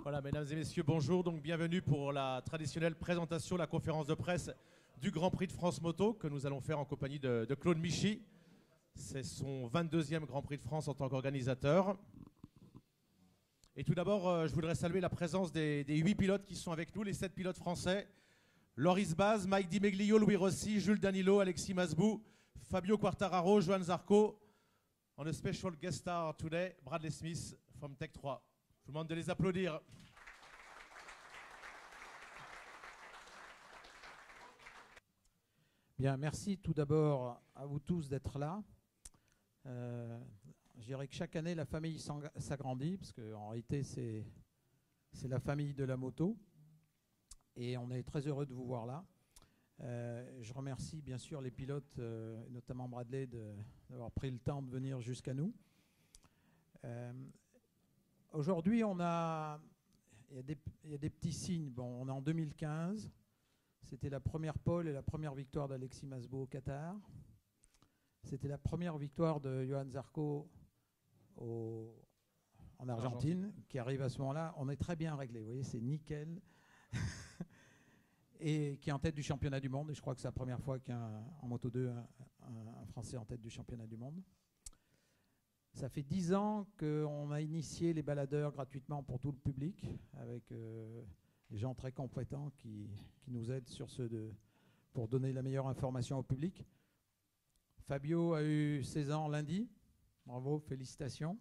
Voilà, mesdames et messieurs, bonjour. Donc, bienvenue pour la traditionnelle présentation, la conférence de presse du Grand Prix de France Moto que nous allons faire en compagnie de Claude Michy. C'est son 22e Grand Prix de France en tant qu'organisateur. Et tout d'abord, je voudrais saluer la présence des 8 pilotes qui sont avec nous, les 7 pilotes français. Loris Baz, Mike Di Meglio, Louis Rossi, Jules Danilo, Alexis Masbou, Fabio Quartararo, Johan Zarco. On a special guest star today, Bradley Smith from Tech 3. Je vous demande de les applaudir. Bien, merci tout d'abord à vous tous d'être là. Je dirais que chaque année, la famille s'agrandit, parce qu'en réalité, c'est la famille de la moto. Et on est très heureux de vous voir là. Je remercie bien sûr les pilotes, notamment Bradley, d'avoir pris le temps de venir jusqu'à nous. Aujourd'hui, il y a des petits signes. Bon, on est en 2015. C'était la première pole et la première victoire d'Alexis Masbou au Qatar. C'était la première victoire de Johan Zarco en Argentine, qui arrive à ce moment-là. On est très bien réglé, vous voyez, c'est nickel. Et qui est en tête du championnat du monde. Et je crois que c'est la première fois qu'en Moto 2, un Français en tête du championnat du monde. Ça fait 10 ans qu'on a initié les baladeurs gratuitement pour tout le public, avec des gens très compétents qui nous aident pour donner la meilleure information au public. Fabio a eu 16 ans lundi. Bravo, félicitations.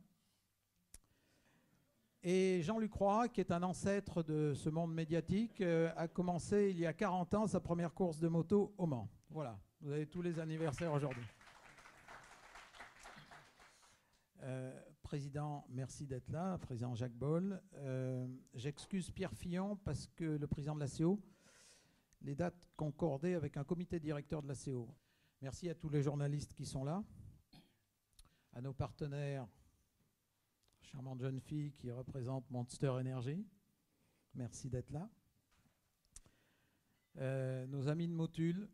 Et Jean-Luc Roy, qui est un ancêtre de ce monde médiatique, a commencé il y a 40 ans sa première course de moto au Mans. Voilà, vous avez tous les anniversaires aujourd'hui. Président, merci d'être là, président Jacques Boll. J'excuse Pierre Fillon parce que le président de la CO, les dates concordaient avec un comité directeur de la CO. Merci à tous les journalistes qui sont là, à nos partenaires, charmante jeune fille qui représente Monster Energy. Merci d'être là. Nos amis de Motul,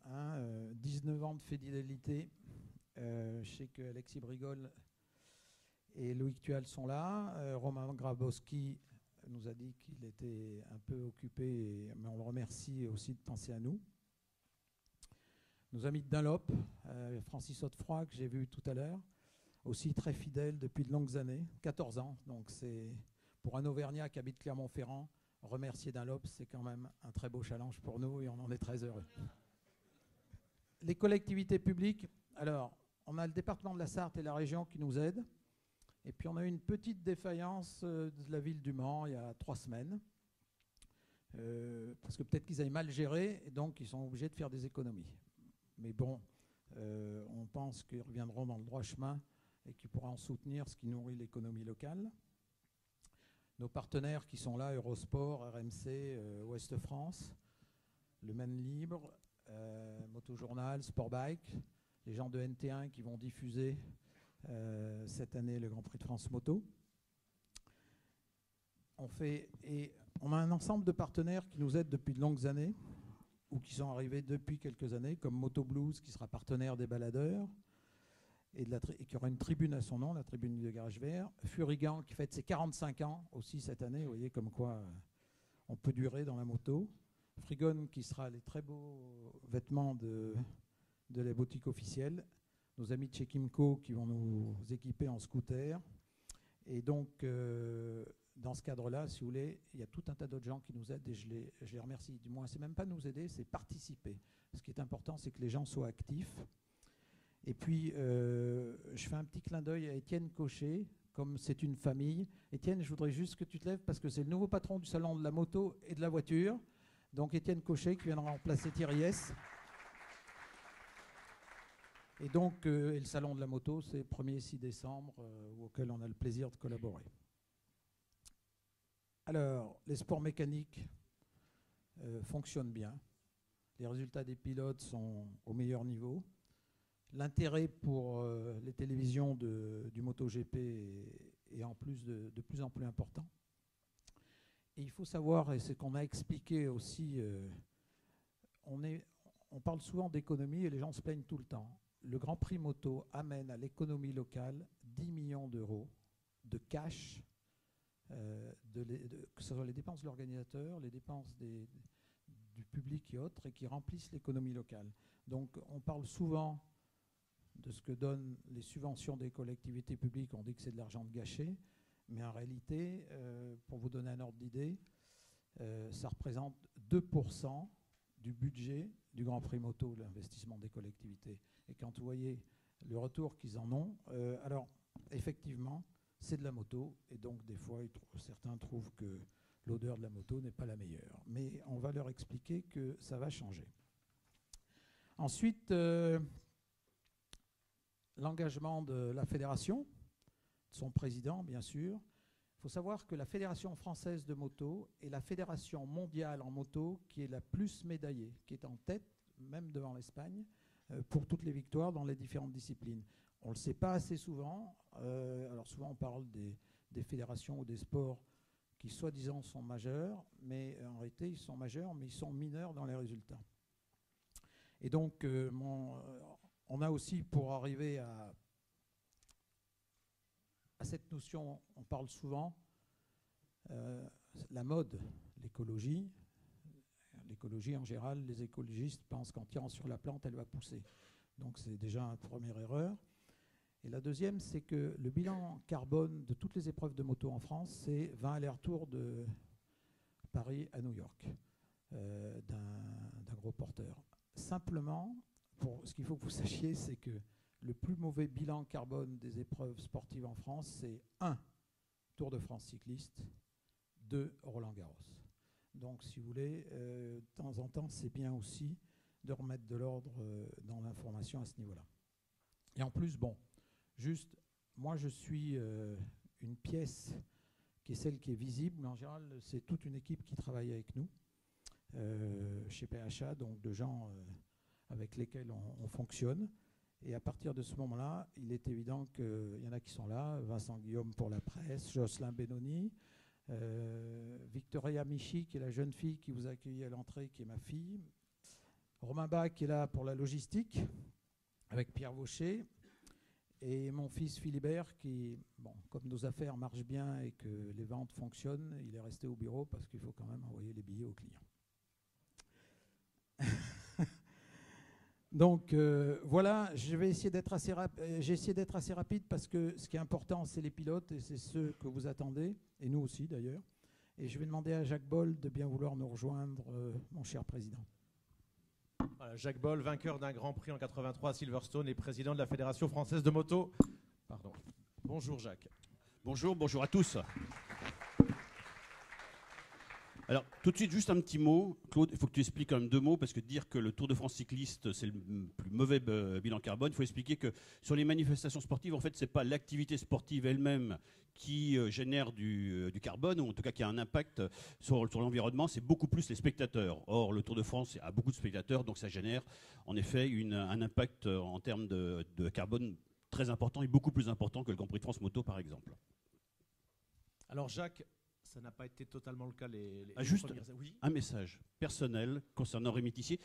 19 ans de fidélité. Je sais que Alexis Brigol et Loïc Tual sont là. Romain Grabowski nous a dit qu'il était un peu occupé, mais on le remercie aussi de penser à nous. Nos amis de Dunlop, Francis Hautefroy, que j'ai vu tout à l'heure, aussi très fidèle depuis de longues années, 14 ans. Donc c'est pour un Auvergnat qui habite Clermont-Ferrand, remercier Dunlop, c'est quand même un très beau challenge pour nous et on en est très heureux. Les collectivités publiques, alors on a le département de la Sarthe et la région qui nous aident. Et puis on a eu une petite défaillance de la ville du Mans il y a 3 semaines. Parce que peut-être qu'ils avaient mal géré et donc ils sont obligés de faire des économies. Mais bon, on pense qu'ils reviendront dans le droit chemin et qu'ils pourront soutenir ce qui nourrit l'économie locale. Nos partenaires qui sont là, Eurosport, RMC, Ouest France, le Maine Libre, Motojournal, Sportbike, les gens de NT1 qui vont diffuser cette année le Grand Prix de France Moto. On a un ensemble de partenaires qui nous aident depuis de longues années ou qui sont arrivés depuis quelques années, comme Moto Blues qui sera partenaire des baladeurs et qui aura une tribune à son nom, la tribune de Garage Vert. Furigan qui fête ses 45 ans aussi cette année, vous voyez comme quoi on peut durer dans la moto. Frigone qui sera les très beaux vêtements de la boutique officielle. Nos amis de chez Kimco qui vont nous équiper en scooter. Et donc, dans ce cadre-là, si vous voulez, il y a tout un tas d'autres gens qui nous aident et je les remercie. Du moins, c'est même pas nous aider, c'est participer. Ce qui est important, c'est que les gens soient actifs. Et puis, je fais un petit clin d'œil à Étienne Cochet, comme c'est une famille. Étienne, je voudrais juste que tu te lèves parce que c'est le nouveau patron du salon de la moto et de la voiture. Donc, Étienne Cochet qui viendra remplacer Thierry S. Et donc, et le salon de la moto, c'est le 1er 6 décembre, auquel on a le plaisir de collaborer. Alors, les sports mécaniques fonctionnent bien. Les résultats des pilotes sont au meilleur niveau. L'intérêt pour les télévisions du MotoGP est en plus de plus en plus important. Et il faut savoir, et c'est qu'on a expliqué aussi, on parle souvent d'économie et les gens se plaignent tout le temps. Le Grand Prix moto amène à l'économie locale 10 millions d'euros de cash que ce soit les dépenses de l'organisateur, les dépenses du public et autres, et qui remplissent l'économie locale. Donc on parle souvent de ce que donnent les subventions des collectivités publiques, on dit que c'est de l'argent de gâché, mais en réalité, pour vous donner un ordre d'idée, ça représente 2% du budget du Grand Prix moto, l'investissement des collectivités. Et quand vous voyez le retour qu'ils en ont, alors effectivement, c'est de la moto, et donc des fois, certains trouvent que l'odeur de la moto n'est pas la meilleure. Mais on va leur expliquer que ça va changer. Ensuite, l'engagement de la fédération, de son président, bien sûr. Il faut savoir que la Fédération française de moto est la fédération mondiale en moto qui est la plus médaillée, qui est en tête, même devant l'Espagne, pour toutes les victoires dans les différentes disciplines. On ne le sait pas assez souvent. Alors souvent, on parle des fédérations ou des sports qui, soi-disant, sont majeurs, mais en réalité, ils sont majeurs, mais ils sont mineurs dans les résultats. Et donc, on a aussi, pour arriver à cette notion, on parle souvent, la mode, l'écologie. L'écologie, en général, les écologistes pensent qu'en tirant sur la plante, elle va pousser. Donc c'est déjà une première erreur. Et la deuxième, c'est que le bilan carbone de toutes les épreuves de moto en France, c'est 20 allers-retours de Paris à New York, d'un gros porteur. Simplement, ce qu'il faut que vous sachiez, c'est que le plus mauvais bilan carbone des épreuves sportives en France, c'est 1, Tour de France cycliste, 2, Roland-Garros. Donc, si vous voulez, de temps en temps, c'est bien aussi de remettre de l'ordre dans l'information à ce niveau-là. Et en plus, bon, juste, moi, je suis une pièce qui est celle qui est visible, mais en général, c'est toute une équipe qui travaille avec nous chez PHA, donc de gens avec lesquels on fonctionne. Et à partir de ce moment-là, il est évident qu'il y en a qui sont là, Vincent Guillaume pour la presse, Jocelyn Benoni, Victoria Michi, qui est la jeune fille qui vous a accueilli à l'entrée, qui est ma fille, Romain Bach, qui est là pour la logistique, avec Pierre Vaucher, et mon fils Philibert, qui, bon, comme nos affaires marchent bien et que les ventes fonctionnent, il est resté au bureau parce qu'il faut quand même envoyer les billets aux clients. Donc voilà, j'ai essayé d'être assez rapide parce que ce qui est important, c'est les pilotes et c'est ceux que vous attendez, et nous aussi d'ailleurs. Et je vais demander à Jacques Boll de bien vouloir nous rejoindre, mon cher président. Voilà, Jacques Boll, vainqueur d'un Grand Prix en 83 à Silverstone et président de la Fédération française de moto. Pardon. Bonjour Jacques. Bonjour à tous. Alors, tout de suite, juste un petit mot. Claude, il faut que tu expliques quand même 2 mots, parce que dire que le Tour de France cycliste, c'est le plus mauvais bilan carbone, il faut expliquer que sur les manifestations sportives, en fait, ce n'est pas l'activité sportive elle-même qui génère du carbone, ou en tout cas qui a un impact sur l'environnement, c'est beaucoup plus les spectateurs. Or, le Tour de France a beaucoup de spectateurs, donc ça génère en effet un impact en termes de carbone très important et beaucoup plus important que le Grand Prix de France moto, par exemple. Alors Jacques, ça n'a pas été totalement le cas juste oui. Un message personnel concernant Rémi Tissier.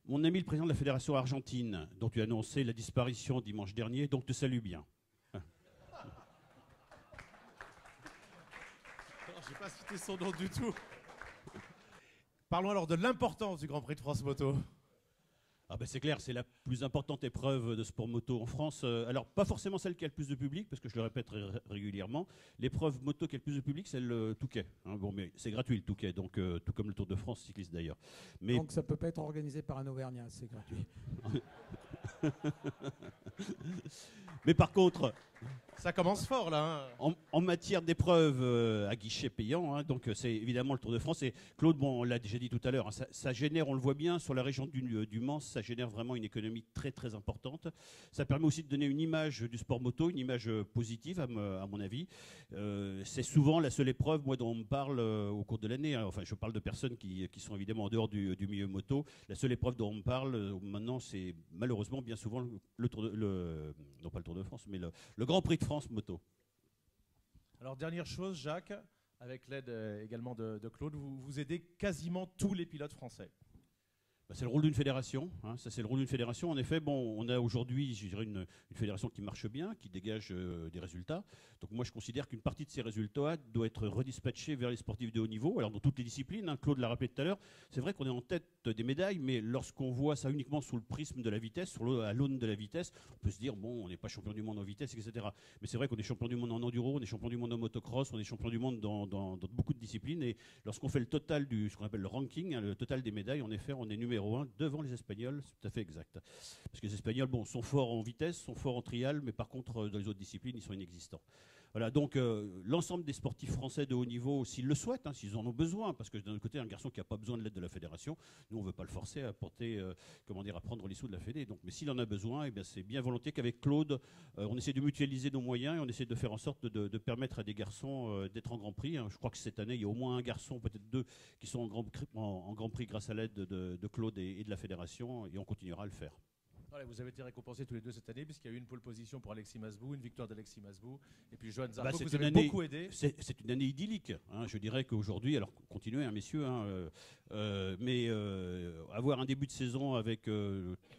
Mon ami le président de la Fédération argentine, dont tu as annoncé la disparition dimanche dernier, donc te salue bien. Je n'ai pas cité son nom du tout. Parlons alors de l'importance du Grand Prix de France moto. Ah ben c'est clair, c'est la plus importante épreuve de sport moto en France. Alors, pas forcément celle qui a le plus de public, parce que je le répète régulièrement. L'épreuve moto qui a le plus de public, c'est le Touquet. Hein, bon, mais c'est gratuit le Touquet, donc tout comme le Tour de France cycliste d'ailleurs. Mais... Donc ça ne peut pas être organisé par un Auvergnat, c'est gratuit. Mais par contre... Ça commence fort là. Hein. En matière d'épreuves à guichet payant, hein, donc c'est évidemment le Tour de France. Et Claude, bon, on l'a déjà dit tout à l'heure, hein, ça génère, on le voit bien, sur la région du Mans, ça génère vraiment une économie très très importante. Ça permet aussi de donner une image du sport moto, une image positive à mon avis. C'est souvent la seule épreuve, moi, dont on me parle au cours de l'année. Hein. Enfin, je parle de personnes qui sont évidemment en dehors du milieu moto. La seule épreuve dont on me parle maintenant, c'est malheureusement bien souvent non pas le Tour de France, mais le Grand Prix de France moto. Alors dernière chose, Jacques, avec l'aide également de Claude, vous aidez quasiment tous les pilotes français. C'est le rôle d'une fédération. Hein, ça, c'est le rôle d'une fédération. En effet, bon, on a aujourd'hui, je dirais, une fédération qui marche bien, qui dégage des résultats. Donc moi, je considère qu'une partie de ces résultats doit être redispatchée vers les sportifs de haut niveau. Alors dans toutes les disciplines, hein, Claude l'a rappelé tout à l'heure, c'est vrai qu'on est en tête des médailles, mais lorsqu'on voit ça uniquement sous le prisme de la vitesse, à l'aune de la vitesse, on peut se dire, bon, on n'est pas champion du monde en vitesse, etc. Mais c'est vrai qu'on est champion du monde en enduro, on est champion du monde en motocross, on est champion du monde dans beaucoup de disciplines. Et lorsqu'on fait le total ce qu'on appelle le ranking, hein, le total des médailles, en effet, on est numéro 1 devant les Espagnols, c'est tout à fait exact. Parce que les Espagnols, bon, sont forts en vitesse, sont forts en trial, mais par contre, dans les autres disciplines, ils sont inexistants. Voilà, donc l'ensemble des sportifs français de haut niveau, s'ils le souhaitent, hein, s'ils en ont besoin, parce que d'un autre côté, un garçon qui n'a pas besoin de l'aide de la fédération, nous, on ne veut pas le forcer à porter, à prendre les sous de la fédé. Donc, mais s'il en a besoin, eh bien, c'est bien volontiers qu'avec Claude, on essaie de mutualiser nos moyens et on essaie de faire en sorte de permettre à des garçons d'être en Grand Prix. Hein. Je crois que cette année, il y a au moins un garçon, peut-être 2, qui sont en Grand Prix grâce à l'aide de Claude et de la fédération, et on continuera à le faire. Voilà, vous avez été récompensés tous les deux cette année, puisqu'il y a eu une pole position pour Alexis Masbou, une victoire d'Alexis Masbou, et puis Johan Zarco, que vous avez beaucoup aidé. C'est une année idyllique. Hein, je dirais qu'aujourd'hui, alors continuez, hein, messieurs, hein, mais avoir un début de saison avec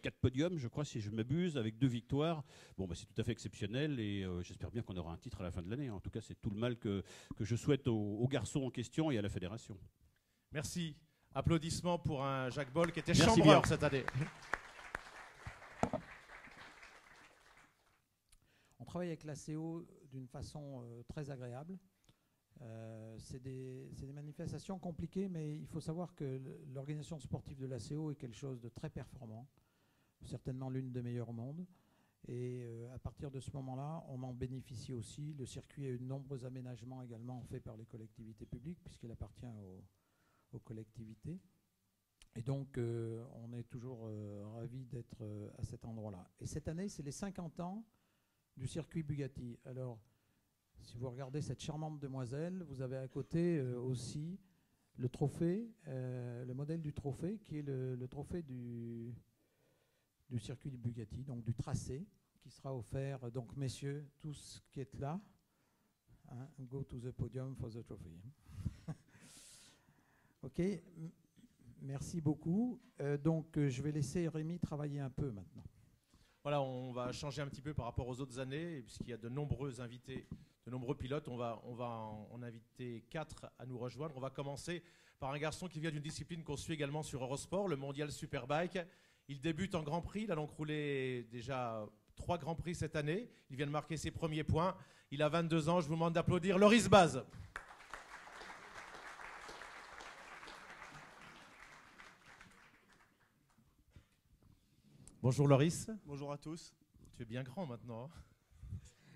4 podiums, je crois, si je m'abuse, avec 2 victoires, bon, bah, c'est tout à fait exceptionnel, et j'espère bien qu'on aura un titre à la fin de l'année. En tout cas, c'est tout le mal que je souhaite aux garçons en question et à la fédération. Merci. Applaudissements pour un Jacques Boll qui était Merci chambreur bien. cette année. On travaille avec la CO d'une façon très agréable. C'est des manifestations compliquées, mais il faut savoir que l'organisation sportive de la CO est quelque chose de très performant, certainement l'une des meilleures au monde. Et à partir de ce moment-là, on en bénéficie aussi. Le circuit a eu de nombreux aménagements également faits par les collectivités publiques, puisqu'il appartient aux collectivités. Et donc, on est toujours ravis d'être à cet endroit-là. Et cette année, c'est les 50 ans du circuit Bugatti. Alors, si vous regardez cette charmante demoiselle, vous avez à côté aussi le trophée, le modèle du trophée, qui est le trophée du circuit du Bugatti, donc du tracé, qui sera offert. Donc, messieurs, tous qui êtes là, hein, go to the podium for the trophy. OK, merci beaucoup. Donc, je vais laisser Rémi travailler un peu maintenant. Voilà, on va changer un petit peu par rapport aux autres années, puisqu'il y a de nombreux invités, de nombreux pilotes. On va en inviter 4 à nous rejoindre. On va commencer par un garçon qui vient d'une discipline qu'on suit également sur Eurosport, le Mondial Superbike. Il débute en Grand Prix. Il a donc roulé déjà 3 Grands Prix cette année. Il vient de marquer ses premiers points. Il a 22 ans. Je vous demande d'applaudir Loris Baz. Bonjour Loris. Bonjour à tous. Tu es bien grand maintenant.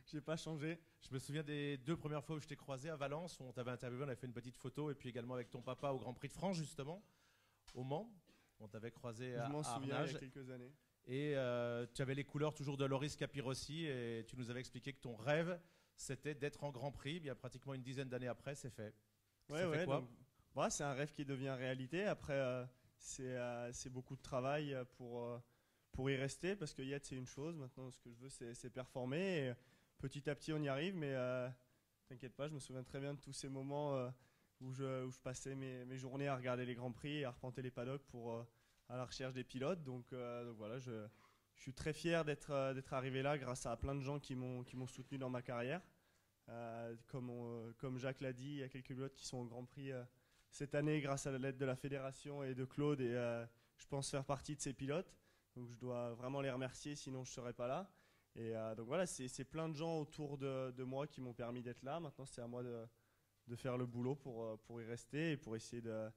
J'ai pas changé. Je me souviens des 2 premières fois où je t'ai croisé à Valence, où on t'avait interviewé, on avait fait une petite photo, et puis également avec ton papa au Grand Prix de France, justement, au Mans. On t'avait croisé à Je m'en souviens Arnage. il y a quelques années. Et tu avais les couleurs toujours de Loris Capirossi, et tu nous avais expliqué que ton rêve, c'était d'être en Grand Prix. Bien pratiquement une dizaine d'années après, c'est fait. Ça fait quoi ? Donc, voilà, c'est un rêve qui devient réalité. Après, c'est beaucoup de travail pour y rester, parce que Yates, c'est une chose. Maintenant, ce que je veux, c'est performer. Et petit à petit, on y arrive, mais t'inquiète pas, je me souviens très bien de tous ces moments où je passais mes journées à regarder les Grands Prix et à arpenter les paddocks à la recherche des pilotes. Donc voilà, je suis très fier d'être arrivé là grâce à plein de gens qui m'ont soutenu dans ma carrière. Comme Jacques l'a dit, il y a quelques pilotes qui sont au Grand Prix cette année grâce à l'aide de la fédération et de Claude, et je pense faire partie de ces pilotes. Donc je dois vraiment les remercier, sinon je ne serais pas là. Et donc voilà, c'est plein de gens autour de moi qui m'ont permis d'être là. Maintenant, c'est à moi de faire le boulot pour y rester et pour essayer de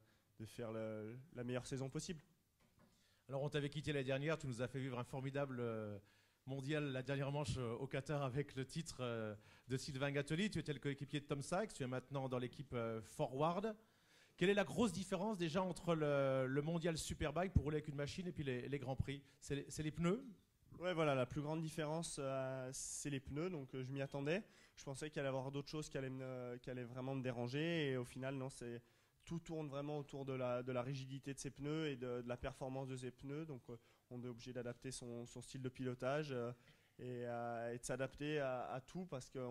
faire la meilleure saison possible. Alors, on t'avait quitté l'année dernière, tu nous as fait vivre un formidable mondial, la dernière manche au Qatar, avec le titre de Sylvain Gattoli. Tu étais le coéquipier de Tom Sykes, tu es maintenant dans l'équipe Forward. Quelle est la grosse différence déjà entre le mondial Superbike pour rouler avec une machine et puis les Grands Prix ? C'est les pneus ? Ouais, voilà, la plus grande différence, c'est les pneus. Donc je m'y attendais. Je pensais qu'il allait y avoir d'autres choses qui allaient vraiment me déranger. Et au final, non, tout tourne vraiment autour de la rigidité de ces pneus et de la performance de ces pneus. Donc on est obligé d'adapter son style de pilotage et de s'adapter à tout, parce que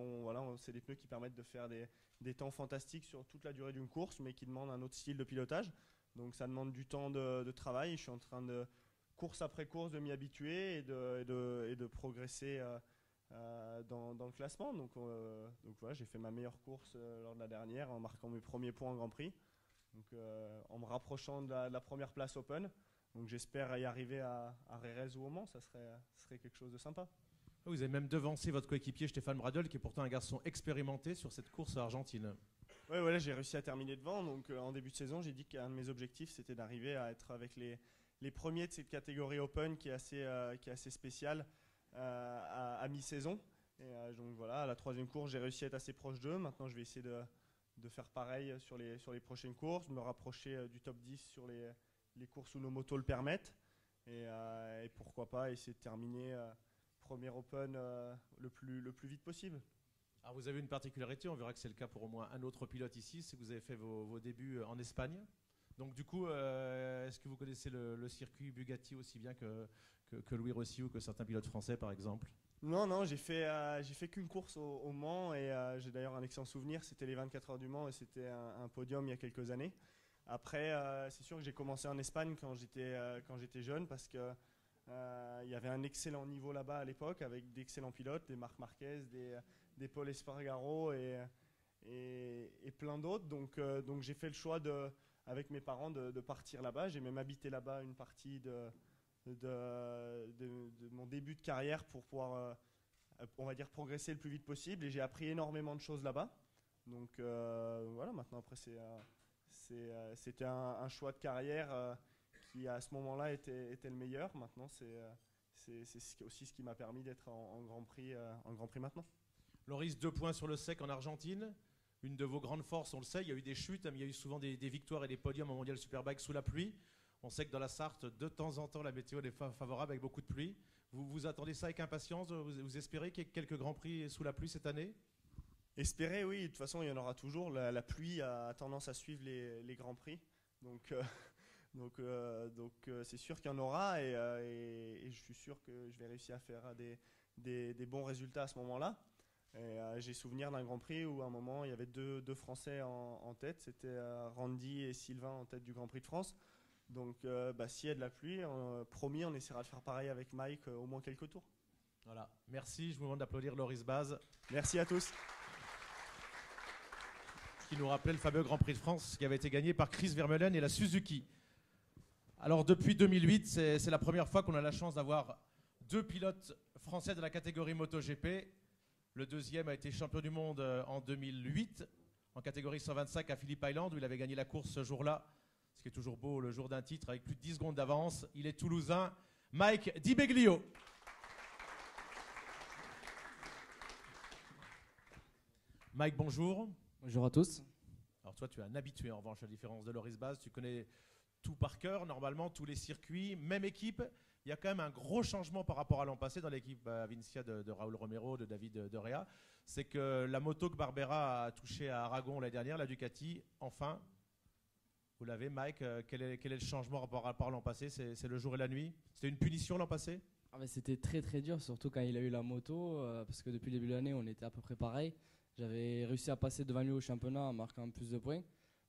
c'est des pneus qui permettent de faire des temps fantastiques sur toute la durée d'une course, mais qui demandent un autre style de pilotage. Donc ça demande du temps de travail. Je suis en train de, course après course, de m'y habituer et de progresser dans le classement. Donc voilà, j'ai fait ma meilleure course lors de la dernière en marquant mes premiers points en Grand Prix. Donc en me rapprochant de la première place Open. Donc j'espère y arriver à Rérez ou au Mans, ça serait quelque chose de sympa. Vous avez même devancé votre coéquipier Stéphane Bradl, qui est pourtant un garçon expérimenté sur cette course argentine. Oui, voilà, j'ai réussi à terminer devant. Donc en début de saison, j'ai dit qu'un de mes objectifs, c'était d'arriver à être avec les premiers de cette catégorie Open qui est assez spéciale à mi-saison. Et donc voilà, à la troisième course, j'ai réussi à être assez proche d'eux. Maintenant, je vais essayer de faire pareil sur les prochaines courses, me rapprocher du top 10 sur les courses où nos motos le permettent. Et pourquoi pas essayer de terminer premier Open le plus vite possible. Alors vous avez une particularité, on verra que c'est le cas pour au moins un autre pilote ici, c'est que vous avez fait vos débuts en Espagne. Donc du coup, est-ce que vous connaissez le circuit Bugatti aussi bien que Louis Rossi ou que certains pilotes français par exemple? Non, j'ai fait qu'une course au Mans et j'ai d'ailleurs un excellent souvenir, c'était les 24 heures du Mans et c'était un podium il y a quelques années. Après, c'est sûr que j'ai commencé en Espagne quand j'étais jeune parce que il y avait un excellent niveau là-bas à l'époque avec d'excellents pilotes, des Marc Marquez, des Paul Espargaro et plein d'autres. Donc j'ai fait le choix avec mes parents de partir là-bas. J'ai même habité là-bas une partie de mon début de carrière pour pouvoir, on va dire, progresser le plus vite possible. Et j'ai appris énormément de choses là-bas. Donc voilà, maintenant après c'était un choix de carrière qui à ce moment-là était le meilleur. Maintenant c'est aussi ce qui m'a permis d'être en Grand Prix maintenant. Loris, 2 points sur le sec en Argentine. Une de vos grandes forces, on le sait, il y a eu des chutes, mais il y a eu souvent des victoires et des podiums au Mondial Superbike sous la pluie. On sait que dans la Sarthe, de temps en temps, la météo est favorable avec beaucoup de pluie. Vous attendez ça avec impatience? Vous espérez qu'il y ait quelques Grands Prix sous la pluie cette année? Espérer, oui. De toute façon, il y en aura toujours. La pluie a tendance à suivre les Grands Prix. Donc c'est sûr qu'il y en aura et je suis sûr que je vais réussir à faire des bons résultats à ce moment-là. J'ai souvenir d'un Grand Prix où à un moment il y avait deux Français en tête, c'était Randy et Sylvain en tête du Grand Prix de France. Donc s'il y a de la pluie, promis, on essaiera de faire pareil avec Mike au moins quelques tours. Voilà, merci, je vous demande d'applaudir Loris Baz. Merci à tous. Qui nous rappelait le fameux Grand Prix de France qui avait été gagné par Chris Vermeulen et la Suzuki. Alors depuis 2008, c'est la première fois qu'on a la chance d'avoir 2 pilotes français de la catégorie MotoGP. Le deuxième a été champion du monde en 2008 en catégorie 125 à Phillip Island où il avait gagné la course ce jour-là. Ce qui est toujours beau le jour d'un titre avec plus de 10 secondes d'avance. Il est toulousain, Mike Di Beglio. Mike, bonjour. Bonjour à tous. Alors toi, tu es un habitué en revanche, à la différence de Loris Baz. Tu connais tout par cœur, normalement, tous les circuits, même équipe. Il y a quand même un gros changement par rapport à l'an passé dans l'équipe Avincia de Raúl Romero, de David de Rea. C'est que la moto que Barbera a touchée à Aragon l'année dernière, la Ducati, enfin, vous l'avez, Mike, quel est le changement par rapport à l'an passé? C'est le jour et la nuit? C'était une punition l'an passé? C'était très très dur, surtout quand il a eu la moto, parce que depuis le début de l'année, on était à peu près pareil. J'avais réussi à passer devant lui au championnat en marquant plus de points.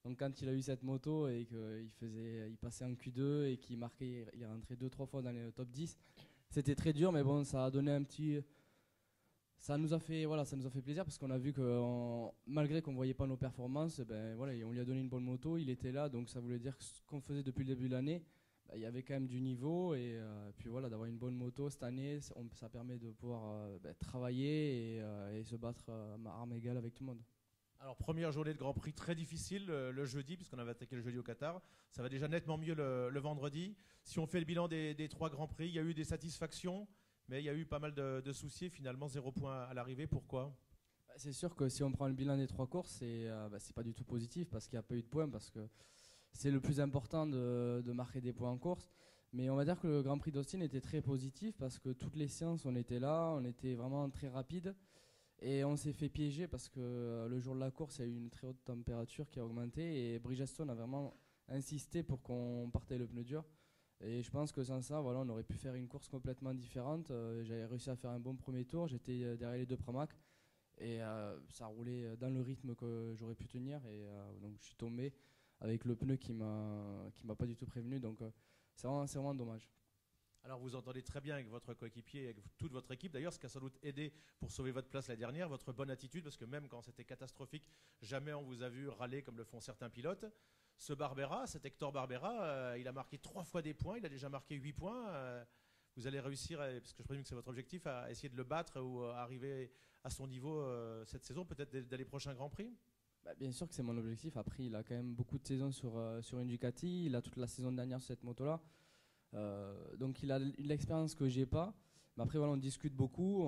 Donc quand il a eu cette moto et qu'il passait en Q2 et qu'il marquait, il est rentré 2-3 fois dans les top 10, c'était très dur, mais bon, ça a donné un petit... Ça nous a fait plaisir parce qu'on a vu que malgré qu'on ne voyait pas nos performances, on lui a donné une bonne moto, il était là, donc ça voulait dire que ce qu'on faisait depuis le début de l'année, il y avait quand même du niveau et puis voilà, d'avoir une bonne moto cette année, ça permet de pouvoir travailler et se battre à armes égales avec tout le monde. Alors première journée de Grand Prix très difficile le jeudi, puisqu'on avait attaqué le jeudi au Qatar. Ça va déjà nettement mieux le vendredi. Si on fait le bilan des 3 Grands Prix, il y a eu des satisfactions, mais il y a eu pas mal de soucis. Finalement, 0 point à l'arrivée. Pourquoi? C'est sûr que si on prend le bilan des 3 courses, c'est pas du tout positif parce qu'il n'y a pas eu de points, parce que c'est le plus important de marquer des points en course. Mais on va dire que le Grand Prix d'Austin était très positif parce que toutes les séances, on était là, on était vraiment très rapide. Et on s'est fait piéger parce que le jour de la course, il y a eu une très haute température qui a augmenté et Bridgestone a vraiment insisté pour qu'on partait le pneu dur. Et je pense que sans ça, voilà, on aurait pu faire une course complètement différente. J'avais réussi à faire un bon premier tour, j'étais derrière les 2 Pramac et ça roulait dans le rythme que j'aurais pu tenir. Et donc je suis tombé avec le pneu qui m'a pas du tout prévenu. Donc c'est vraiment dommage. Alors vous entendez très bien avec votre coéquipier, avec toute votre équipe d'ailleurs, ce qui a sans doute aidé pour sauver votre place la dernière, votre bonne attitude, parce que même quand c'était catastrophique, jamais on vous a vu râler comme le font certains pilotes. Ce Barbera, cet Hector Barbera, il a marqué 3 fois des points, il a déjà marqué 8 points. Vous allez réussir, parce que je présume que c'est votre objectif, à essayer de le battre ou à arriver à son niveau cette saison, peut-être dès les prochains Grands Prix? Bien sûr que c'est mon objectif. Après, il a quand même beaucoup de saisons sur une Ducati. Il a toute la saison dernière sur cette moto-là. Donc il a l'expérience que j'ai pas. Mais après, voilà, on discute beaucoup.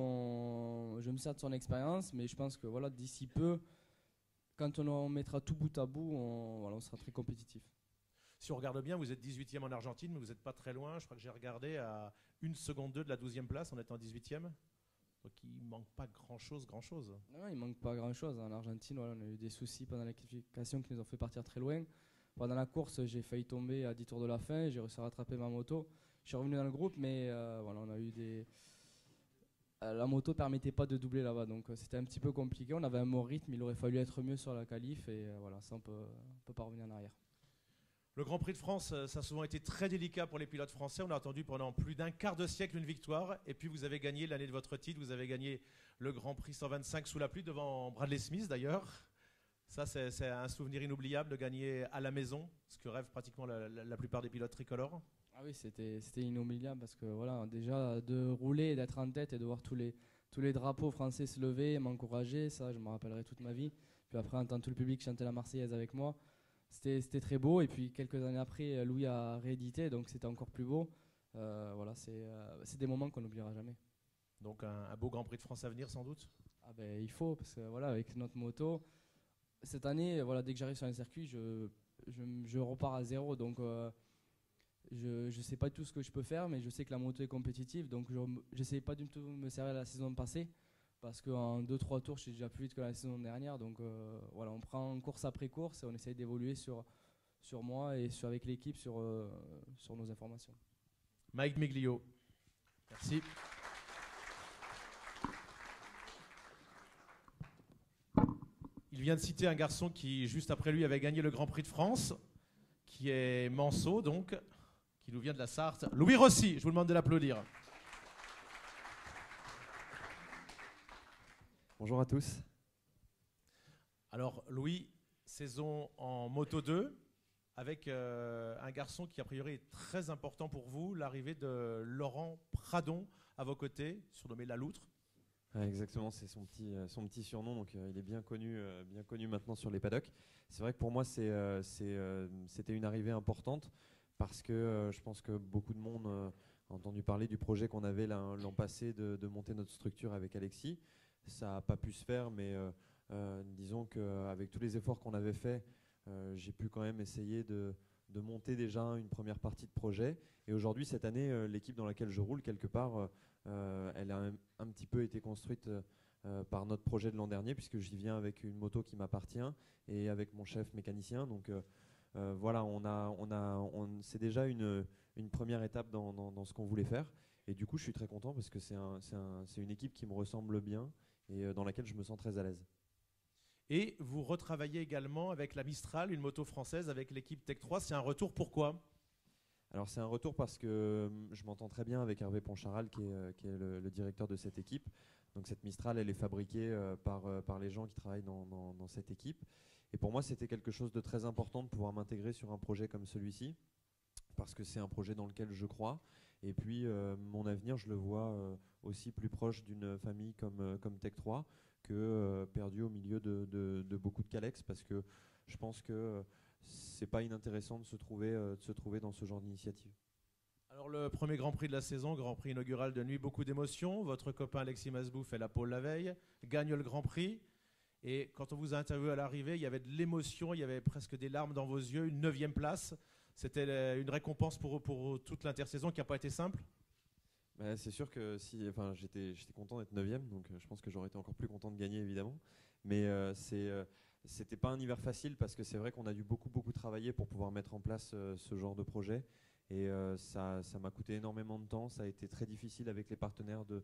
Je me sers de son expérience. Mais je pense que voilà, d'ici peu, quand on mettra tout bout à bout, on sera très compétitif. Si on regarde bien, vous êtes 18e en Argentine, mais vous n'êtes pas très loin. Je crois que j'ai regardé à 1 seconde 2 de la 12e place en étant 18e. Donc il ne manque pas grand-chose. Non, il manque pas grand-chose. En Argentine, voilà, on a eu des soucis pendant la qualification qui nous ont fait partir très loin. Pendant la course, j'ai failli tomber à 10 tours de la fin. J'ai réussi à rattraper ma moto. Je suis revenu dans le groupe, mais voilà, on a eu la moto ne permettait pas de doubler là-bas. Donc c'était un petit peu compliqué. On avait un bon rythme. Il aurait fallu être mieux sur la qualif. Et voilà, ça, on peut pas revenir en arrière. Le Grand Prix de France, ça a souvent été très délicat pour les pilotes français. On a attendu pendant plus d'un quart de siècle une victoire. Et puis vous avez gagné l'année de votre titre. Vous avez gagné le Grand Prix 125 sous la pluie devant Bradley Smith d'ailleurs. Ça, c'est un souvenir inoubliable de gagner à la maison, ce que rêvent pratiquement la plupart des pilotes tricolores. Ah oui, c'était inoubliable parce que voilà, déjà de rouler, d'être en tête et de voir tous les drapeaux français se lever, m'encourager, ça je me rappellerai toute ma vie. Puis après, entendre tout le public chanter la Marseillaise avec moi, c'était très beau. Et puis quelques années après, Louis a réédité, donc c'était encore plus beau. Voilà, c'est des moments qu'on n'oubliera jamais. Donc un beau Grand Prix de France à venir sans doute. Ah ben, il faut, parce que voilà, avec notre moto, cette année, voilà, dès que j'arrive sur un circuit, je repars à zéro. Donc je ne sais pas tout ce que je peux faire, mais je sais que la moto est compétitive. Donc je n'essaie pas du tout de me servir de la saison passée, parce qu'en 2-3 tours, je suis déjà plus vite que la saison dernière. Donc voilà, on prend course après course et on essaye d'évoluer sur moi et avec l'équipe sur nos informations. Mike Miglio, merci. Il vient de citer un garçon qui, juste après lui, avait gagné le Grand Prix de France, qui est Manceau, donc, qui nous vient de la Sarthe. Louis Rossi, je vous demande de l'applaudir. Bonjour à tous. Alors, Louis, saison en Moto 2, avec un garçon qui, a priori, est très important pour vous, l'arrivée de Laurent Pradon à vos côtés, surnommé La Loutre. Ouais, exactement, c'est son petit surnom, donc il est bien connu maintenant sur les paddocks. C'est vrai que pour moi, c'était une arrivée importante parce que je pense que beaucoup de monde a entendu parler du projet qu'on avait l'an passé de monter notre structure avec Alexis. Ça n'a pas pu se faire, mais disons qu'avec tous les efforts qu'on avait faits, j'ai pu quand même essayer de monter déjà une première partie de projet. Et aujourd'hui, cette année, l'équipe dans laquelle je roule, quelque part, elle a un petit peu été construite par notre projet de l'an dernier, puisque j'y viens avec une moto qui m'appartient et avec mon chef mécanicien. Donc voilà, c'est déjà une première étape dans ce qu'on voulait faire. Et du coup, je suis très content parce que c'est une équipe qui me ressemble bien et dans laquelle je me sens très à l'aise. Et vous retravaillez également avec la Mistral, une moto française, avec l'équipe Tech 3. C'est un retour, pourquoi ? Alors c'est un retour parce que je m'entends très bien avec Hervé Poncharal qui est le directeur de cette équipe. Donc cette Mistral, elle est fabriquée par les gens qui travaillent dans cette équipe. Et pour moi, c'était quelque chose de très important de pouvoir m'intégrer sur un projet comme celui-ci, parce que c'est un projet dans lequel je crois. Et puis mon avenir, je le vois aussi plus proche d'une famille comme Tech 3 que perdu au milieu de beaucoup de Calex, parce que je pense que c'est pas inintéressant de se trouver dans ce genre d'initiative. Alors le premier Grand Prix de la saison, Grand Prix inaugural de nuit, beaucoup d'émotions. Votre copain Alexis Masbou fait la pole la veille, gagne le Grand Prix. Et quand on vous a interviewé à l'arrivée, il y avait de l'émotion, il y avait presque des larmes dans vos yeux, une 9e place. C'était une récompense pour toute l'intersaison qui n'a pas été simple. C'est sûr que j'étais content d'être 9e, donc je pense que j'aurais été encore plus content de gagner évidemment. Mais c'était pas un hiver facile parce que c'est vrai qu'on a dû beaucoup travailler pour pouvoir mettre en place ce genre de projet. Et ça m'a coûté énormément de temps. Ça a été très difficile avec les partenaires de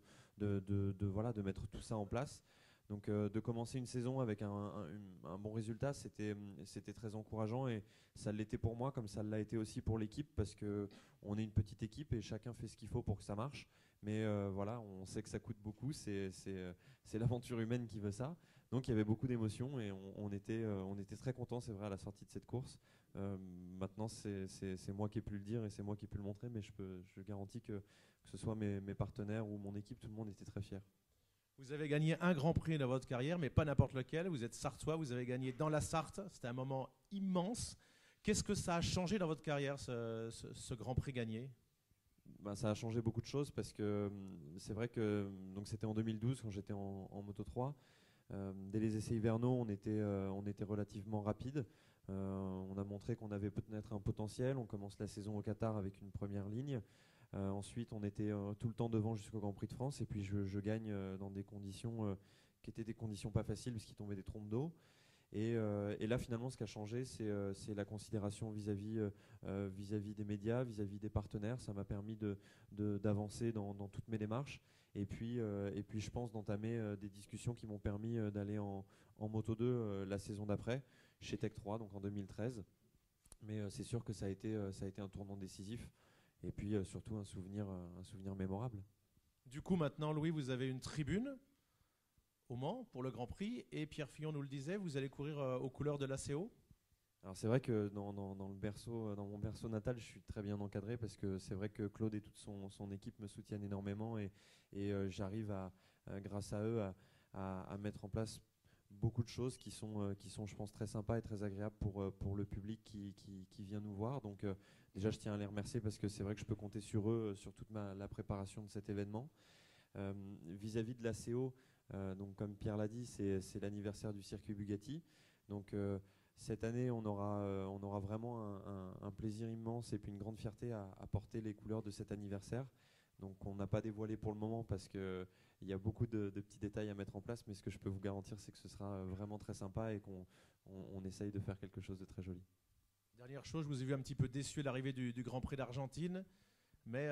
mettre tout ça en place. Donc de commencer une saison avec un bon résultat, c'était très encourageant et ça l'était pour moi comme ça l'a été aussi pour l'équipe parce qu'on est une petite équipe et chacun fait ce qu'il faut pour que ça marche. Mais voilà, on sait que ça coûte beaucoup, c'est l'aventure humaine qui veut ça. Donc il y avait beaucoup d'émotions et on était très contents, c'est vrai, à la sortie de cette course. Maintenant, c'est moi qui ai pu le dire et c'est moi qui ai pu le montrer, mais je garantis que ce soit mes partenaires ou mon équipe, tout le monde était très fier. Vous avez gagné un Grand Prix dans votre carrière, mais pas n'importe lequel. Vous êtes sartois, vous avez gagné dans la Sarthe. C'était un moment immense. Qu'est-ce que ça a changé dans votre carrière, ce Grand Prix gagné ? Ben, ça a changé beaucoup de choses parce que c'est vrai que c'était en 2012 quand j'étais en Moto 3. Dès les essais hivernaux, on était relativement rapide. On a montré qu'on avait peut-être un potentiel. On commence la saison au Qatar avec une première ligne. Ensuite, on était tout le temps devant jusqu'au Grand Prix de France. Et puis, je gagne dans des conditions qui étaient des conditions pas faciles parce qu'il tombait des trompes d'eau. Et là, finalement, ce qui a changé, c'est la considération vis-à-vis des médias, vis-à-vis des partenaires. Ça m'a permis d'avancer dans toutes mes démarches. Et puis je pense d'entamer des discussions qui m'ont permis d'aller en Moto 2 la saison d'après, chez Tech 3, donc en 2013. Mais c'est sûr que ça a été un tournant décisif. Et puis surtout un souvenir mémorable. Du coup, maintenant, Louis, vous avez une tribune au Mans pour le Grand Prix. Et Pierre Fillon nous le disait, vous allez courir aux couleurs de l'ACO. Alors c'est vrai que dans mon berceau natal, je suis très bien encadré parce que c'est vrai que Claude et toute son équipe me soutiennent énormément et j'arrive grâce à eux à mettre en place beaucoup de choses qui sont, je pense, très sympas et très agréables pour le public qui vient nous voir. Donc déjà, je tiens à les remercier parce que c'est vrai que je peux compter sur eux, sur toute la préparation de cet événement. Vis-à-vis de l'ACO, donc comme Pierre l'a dit, c'est l'anniversaire du circuit Bugatti. Donc cette année, on aura vraiment un plaisir immense et puis une grande fierté à porter les couleurs de cet anniversaire. Donc on n'a pas dévoilé pour le moment parce qu'il y a beaucoup de petits détails à mettre en place, mais ce que je peux vous garantir, c'est que ce sera vraiment très sympa et qu'on essaye de faire quelque chose de très joli. Dernière chose, je vous ai vu un petit peu déçu à l'arrivée du Grand Prix d'Argentine, mais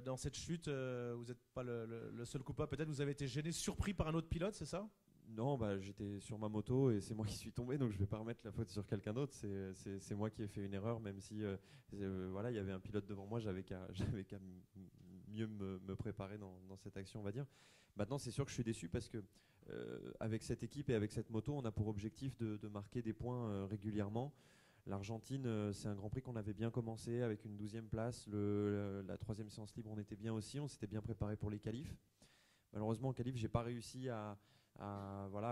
dans cette chute, vous n'êtes pas le seul coupable. Peut-être vous avez été gêné, surpris par un autre pilote, c'est ça ? Non, j'étais sur ma moto et c'est moi qui suis tombé, donc je ne vais pas remettre la faute sur quelqu'un d'autre. C'est moi qui ai fait une erreur, même si voilà, il y avait un pilote devant moi, j'avais qu'à mieux me préparer dans cette action, on va dire. Maintenant, c'est sûr que je suis déçu parce que avec cette équipe et avec cette moto, on a pour objectif de marquer des points régulièrement. L'Argentine, c'est un Grand Prix qu'on avait bien commencé avec une 12e place. La 3e séance libre, on était bien aussi, on s'était bien préparé pour les qualifs. Malheureusement, en qualif, j'ai pas réussi à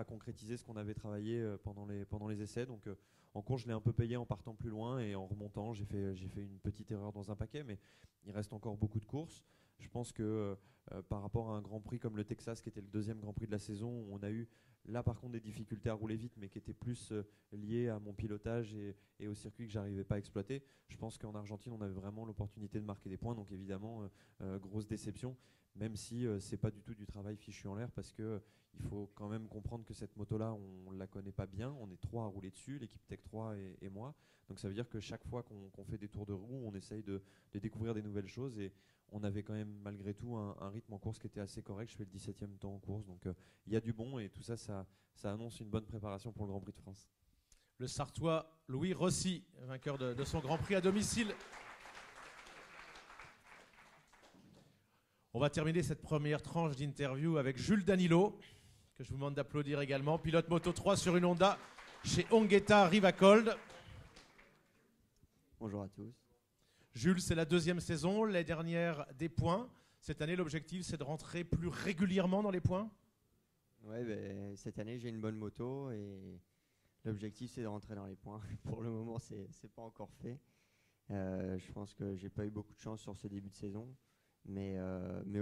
concrétiser ce qu'on avait travaillé pendant les essais. Donc en course, je l'ai un peu payé en partant plus loin et en remontant, j'ai fait une petite erreur dans un paquet, mais il reste encore beaucoup de courses. Je pense que par rapport à un Grand Prix comme le Texas, qui était le 2e Grand Prix de la saison, on a eu là par contre des difficultés à rouler vite, mais qui étaient plus liées à mon pilotage et au circuit que j'arrivais pas à exploiter. Je pense qu'en Argentine, on avait vraiment l'opportunité de marquer des points, donc évidemment, grosse déception. Même si c'est pas du tout du travail fichu en l'air, parce que il faut quand même comprendre que cette moto-là, on ne la connaît pas bien. On est 3 à rouler dessus, l'équipe Tech 3 et moi. Donc ça veut dire que chaque fois qu'on fait des tours de roue, on essaye de découvrir des nouvelles choses. Et on avait quand même malgré tout un rythme en course qui était assez correct. Je fais le 17e temps en course. Donc il y a du bon et tout ça, ça annonce une bonne préparation pour le Grand Prix de France. Le Sartois Louis Rossi, vainqueur de son Grand Prix à domicile. On va terminer cette première tranche d'interview avec Jules Danilo, que je vous demande d'applaudir également, pilote Moto 3 sur une Honda chez Ongueta Rivacold. Bonjour à tous. Jules, c'est la 2e saison, les dernières des points. Cette année, l'objectif, c'est de rentrer plus régulièrement dans les points ? Ouais, cette année, j'ai une bonne moto et l'objectif, c'est de rentrer dans les points. Pour le moment, c'est pas encore fait. Je pense que j'ai pas eu beaucoup de chance sur ce début de saison. Mais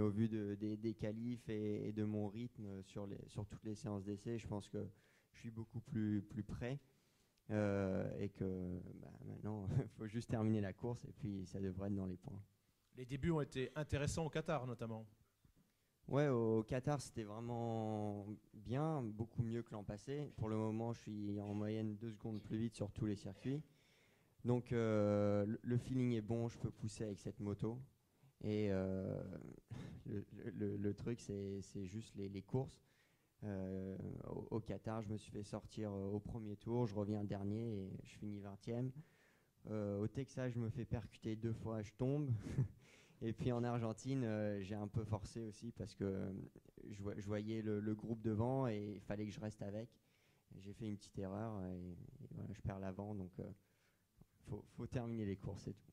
au vu des qualifs et de mon rythme sur toutes les séances d'essai, je pense que je suis beaucoup plus prêt et que maintenant, il faut juste terminer la course et puis ça devrait être dans les points. Les débuts ont été intéressants au Qatar notamment. Ouais, au Qatar, c'était vraiment bien, beaucoup mieux que l'an passé. Pour le moment, je suis en moyenne 2 secondes plus vite sur tous les circuits. Donc le feeling est bon, je peux pousser avec cette moto. Et le truc, c'est juste les courses. Au Qatar, je me suis fait sortir au premier tour, je reviens dernier et je finis 20e. Au Texas, je me fais percuter 2 fois, je tombe. Et puis en Argentine, j'ai un peu forcé aussi parce que je voyais le groupe devant et il fallait que je reste avec. J'ai fait une petite erreur et voilà, je perds l'avant, donc faut terminer les courses, c'est tout.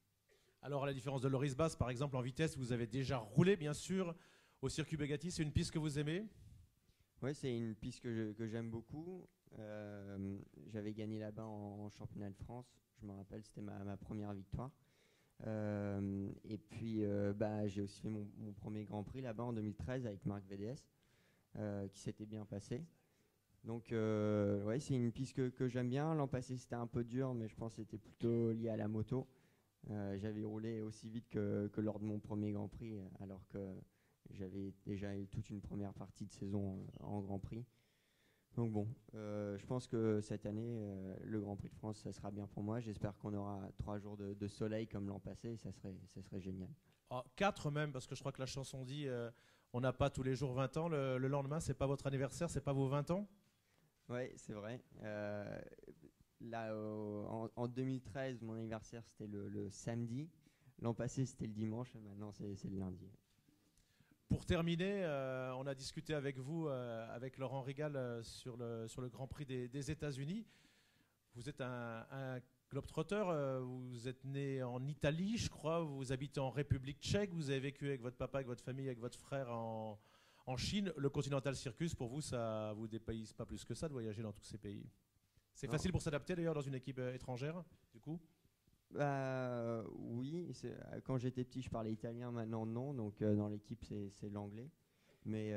Alors, à la différence de Loris Basse, par exemple, en vitesse, vous avez déjà roulé, bien sûr, au circuit Bugatti. C'est une piste que vous aimez? Oui, c'est une piste que j'aime beaucoup. J'avais gagné là-bas en championnat de France. Je me rappelle, c'était ma première victoire. Et puis, j'ai aussi fait mon premier Grand Prix là-bas en 2013 avec Marc VDS, qui s'était bien passé. Donc, ouais, c'est une piste que j'aime bien. L'an passé, c'était un peu dur, mais je pense que c'était plutôt lié à la moto. J'avais roulé aussi vite que lors de mon premier Grand Prix, alors que j'avais déjà eu toute une première partie de saison en Grand Prix. Donc bon, je pense que cette année, le Grand Prix de France, ça sera bien pour moi. J'espère qu'on aura 3 jours de soleil comme l'an passé, ça serait génial. 4 même, parce que je crois que la chanson dit on n'a pas tous les jours 20 ans. Le lendemain, c'est pas votre anniversaire, c'est pas vos 20 ans? Oui, c'est vrai. Là, en 2013, mon anniversaire, c'était le samedi. L'an passé, c'était le dimanche. Maintenant, c'est le lundi. Pour terminer, on a discuté avec vous, avec Laurent Rigal, sur le Grand Prix des États-Unis. Vous êtes un globetrotter, vous êtes né en Italie, je crois, vous habitez en République tchèque, vous avez vécu avec votre papa, avec votre famille, avec votre frère en Chine. Le Continental Circus, pour vous, ça vous dépayse pas plus que ça de voyager dans tous ces pays? C'est facile pour s'adapter d'ailleurs dans une équipe étrangère, du coup? Oui, quand j'étais petit, je parlais italien, maintenant non, donc dans l'équipe, c'est l'anglais. Mais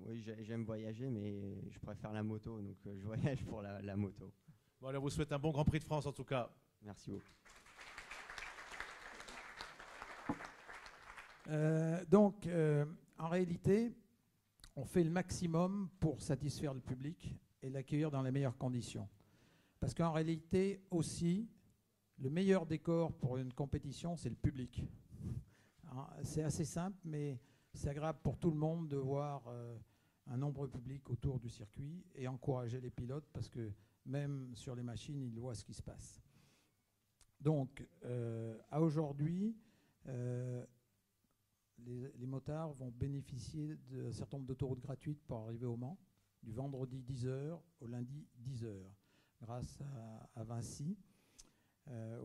oui, j'aime voyager, mais je préfère la moto, donc je voyage pour la moto. Bon, alors, vous souhaite un bon Grand Prix de France en tout cas. Merci beaucoup. En réalité, on fait le maximum pour satisfaire le public et l'accueillir dans les meilleures conditions. Parce qu'en réalité aussi, le meilleur décor pour une compétition, c'est le public. C'est assez simple, mais c'est agréable pour tout le monde de voir un nombreux public autour du circuit et encourager les pilotes parce que même sur les machines, ils voient ce qui se passe. Donc, à aujourd'hui, les motards vont bénéficier d'un certain nombre d'autoroutes gratuites pour arriver au Mans, du vendredi 10h au lundi 10h, grâce à Vinci.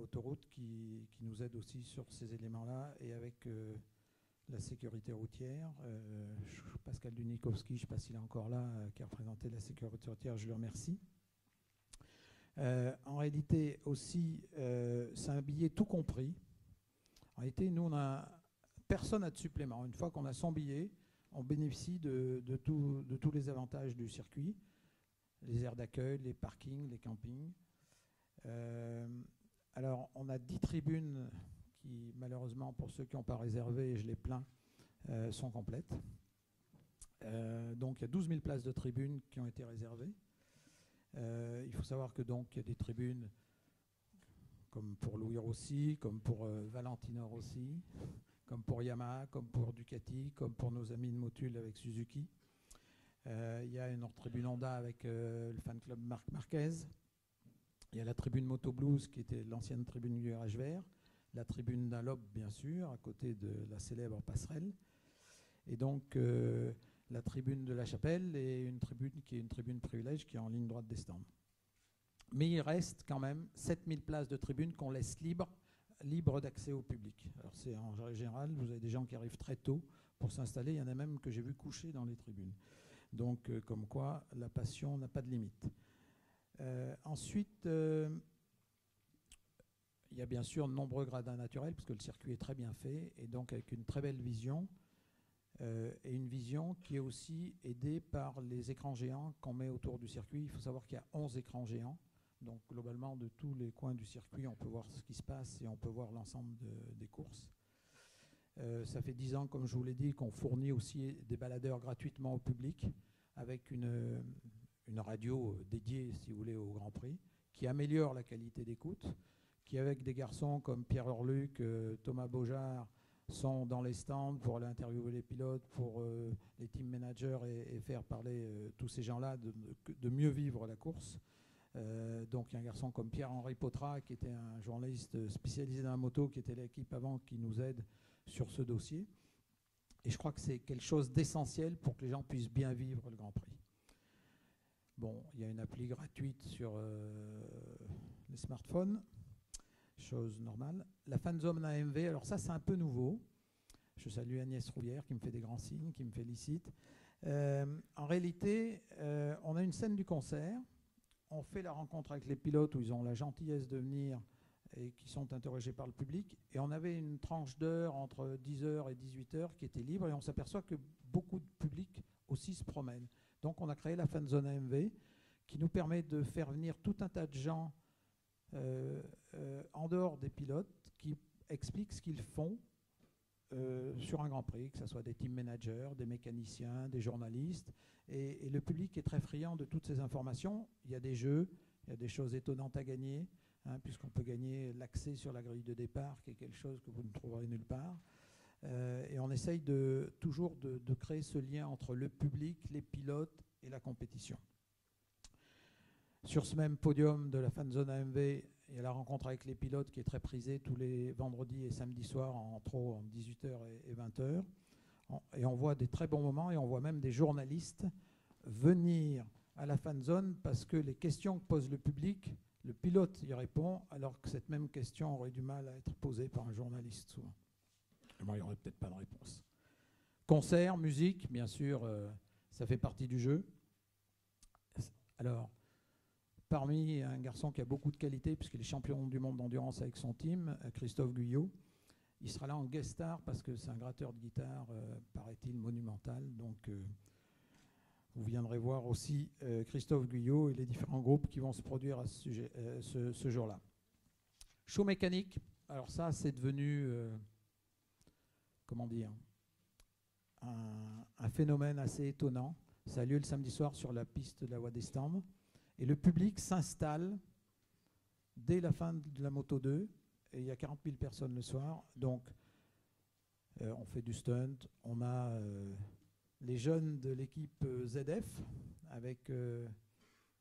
Autoroute qui nous aide aussi sur ces éléments-là et avec la sécurité routière. Pascal Dunikowski, je ne sais pas s'il est encore là, qui a représenté la sécurité routière, je le remercie. En réalité aussi, c'est un billet tout compris. En réalité, nous, personne n'a de supplément. Une fois qu'on a son billet, on bénéficie de tous les avantages du circuit, les aires d'accueil, les parkings, les campings. Alors, on a 10 tribunes qui, malheureusement, pour ceux qui n'ont pas réservé, et je les plains, sont complètes. Donc, il y a 12 000 places de tribunes qui ont été réservées. Il faut savoir que donc, il y a des tribunes comme pour Louis Rossi, comme pour Valentino Rossi, comme pour Yamaha, comme pour Ducati, comme pour nos amis de Motul avec Suzuki. Il y a une autre tribune Honda avec le fan club Marc Marquez. Il y a la tribune Moto Blues qui était l'ancienne tribune du Garage Vert, la tribune Dunlop bien sûr, à côté de la célèbre passerelle, et donc la tribune de la Chapelle et une tribune qui est une tribune privilège qui est en ligne droite des stands. Mais il reste quand même 7000 places de tribune qu'on laisse libres d'accès au public. Alors c'est en général, vous avez des gens qui arrivent très tôt pour s'installer, il y en a même que j'ai vu coucher dans les tribunes. Donc comme quoi la passion n'a pas de limite. Ensuite, il y a bien sûr de nombreux gradins naturels, parce que le circuit est très bien fait, et donc avec une très belle vision, et une vision qui est aussi aidée par les écrans géants qu'on met autour du circuit. Il faut savoir qu'il y a 11 écrans géants, donc globalement de tous les coins du circuit, on peut voir ce qui se passe et on peut voir l'ensemble des courses. Ça fait 10 ans, comme je vous l'ai dit, qu'on fournit aussi des baladeurs gratuitement au public, avec une radio dédiée, si vous voulez, au Grand Prix, qui améliore la qualité d'écoute, qui avec des garçons comme Pierre Orluc, Thomas Beaujard, sont dans les stands pour aller interviewer les pilotes, pour les team managers et faire parler tous ces gens-là de mieux vivre la course. Donc il y a un garçon comme Pierre-Henri Potra, qui était un journaliste spécialisé dans la moto, qui était l'équipe avant, qui nous aide sur ce dossier. Et je crois que c'est quelque chose d'essentiel pour que les gens puissent bien vivre le Grand Prix. Bon, il y a une appli gratuite sur les smartphones, chose normale. La Fanzone AMV, alors ça c'est un peu nouveau. Je salue Agnès Roulière qui me fait des grands signes, qui me félicite. En réalité, on a une scène du concert. On fait la rencontre avec les pilotes où ils ont la gentillesse de venir et qui sont interrogés par le public. Et on avait une tranche d'heure entre 10h et 18h qui était libre, et on s'aperçoit que beaucoup de public aussi se promène. Donc on a créé la Fanzone AMV qui nous permet de faire venir tout un tas de gens en dehors des pilotes qui expliquent ce qu'ils font sur un Grand Prix, que ce soit des team managers, des mécaniciens, des journalistes. Et le public est très friand de toutes ces informations. Il y a des jeux, il y a des choses étonnantes à gagner, puisqu'on peut gagner l'accès sur la grille de départ, qui est quelque chose que vous ne trouverez nulle part. Et on essaye toujours de créer ce lien entre le public, les pilotes et la compétition. Sur ce même podium de la Fanzone AMV, il y a la rencontre avec les pilotes qui est très prisée tous les vendredis et samedis soirs en 18h et 20h. Et on voit des très bons moments, et on voit même des journalistes venir à la Fanzone parce que les questions que pose le public, le pilote y répond, alors que cette même question aurait du mal à être posée par un journaliste souvent. Moi, il n'y aurait peut-être pas de réponse. Concert, musique, bien sûr, ça fait partie du jeu. Alors, parmi un garçon qui a beaucoup de qualité, puisqu'il est champion du monde d'endurance avec son team, Christophe Guyot, il sera là en guest star parce que c'est un gratteur de guitare, paraît-il, monumental. Donc, vous viendrez voir aussi Christophe Guyot et les différents groupes qui vont se produire à ce jour-là. Show mécanique, alors ça, c'est devenu, comment dire, un phénomène assez étonnant. Ça a lieu le samedi soir sur la piste de la Voie des Stands. Et le public s'installe dès la fin de la Moto 2. Et il y a 40 000 personnes le soir. Donc, on fait du stunt. On a les jeunes de l'équipe ZF avec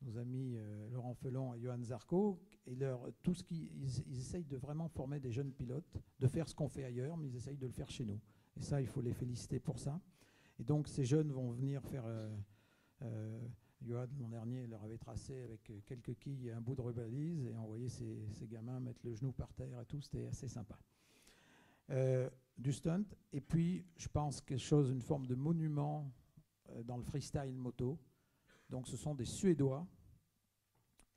nos amis Laurent Felon et Johan Zarco. Et ils essayent de vraiment former des jeunes pilotes, de faire ce qu'on fait ailleurs, mais ils essayent de le faire chez nous. Et ça, il faut les féliciter pour ça. Et donc, ces jeunes vont venir faire... Johan, l'an dernier, leur avait tracé avec quelques quilles et un bout de rubalise, et on voyait ces gamins mettre le genou par terre et tout, c'était assez sympa. Du stunt, et puis je pense quelque chose, une forme de monument dans le freestyle moto. Donc ce sont des Suédois,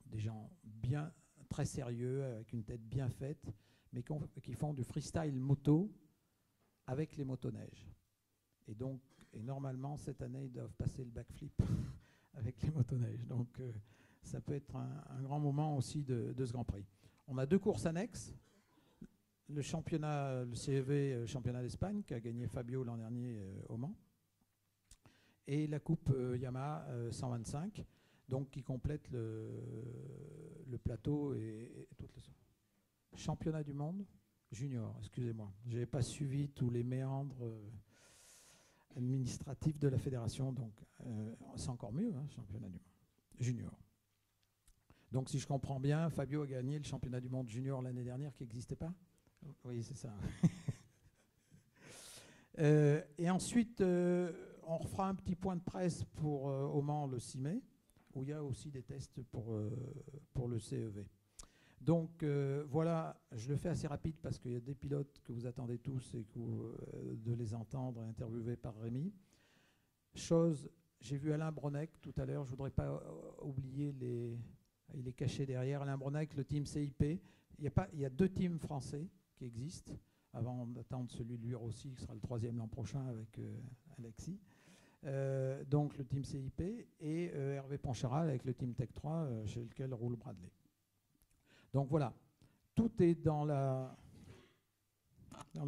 des gens bien, très sérieux, avec une tête bien faite, mais qui font du freestyle moto avec les motoneiges. Et donc, normalement, cette année, ils doivent passer le backflip avec les motoneiges. Donc, ça peut être un grand moment aussi de ce Grand Prix. On a 2 courses annexes. Le championnat, le CEV championnat d'Espagne, qui a gagné Fabio l'an dernier au Mans. Et la coupe Yamaha 125, donc qui complète le plateau et toutes les... Championnat du monde junior, excusez-moi. Je n'avais pas suivi tous les méandres administratif de la fédération, donc c'est encore mieux, championnat du monde junior. Donc si je comprends bien, Fabio a gagné le championnat du monde junior l'année dernière qui n'existait pas. Oui, c'est ça. Et ensuite, on refera un petit point de presse pour au Mans le 6 mai, où il y a aussi des tests pour le CEV. Donc voilà, je le fais assez rapide parce qu'il y a des pilotes que vous attendez tous et de les entendre interviewés par Rémi. J'ai vu Alain Bronec tout à l'heure, je ne voudrais pas oublier, il est caché derrière. Alain Bronec, le team CIP. Il y a 2 teams français qui existent, avant d'attendre celui de lui aussi, qui sera le 3e l'an prochain avec Alexis. Donc le team CIP et Hervé Poncharal avec le team Tech 3, chez lequel roule Bradley. Donc voilà, tout est dans le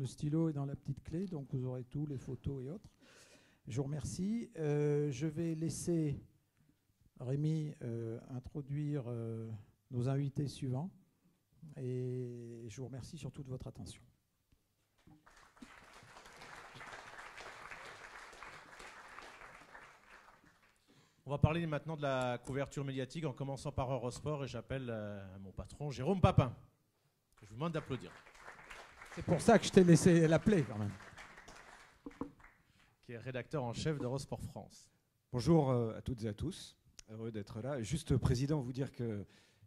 stylo et dans la petite clé, donc vous aurez tout, les photos et autres. Je vous remercie. Je vais laisser Rémi introduire nos invités suivants, et je vous remercie surtout de votre attention. On va parler maintenant de la couverture médiatique en commençant par Eurosport et j'appelle mon patron Jérôme Papin. Je vous demande d'applaudir. C'est pour ça que je t'ai laissé l'appeler quand même. Qui est rédacteur en chef d'Eurosport France. Bonjour à toutes et à tous, heureux d'être là. Juste, Président, vous dire que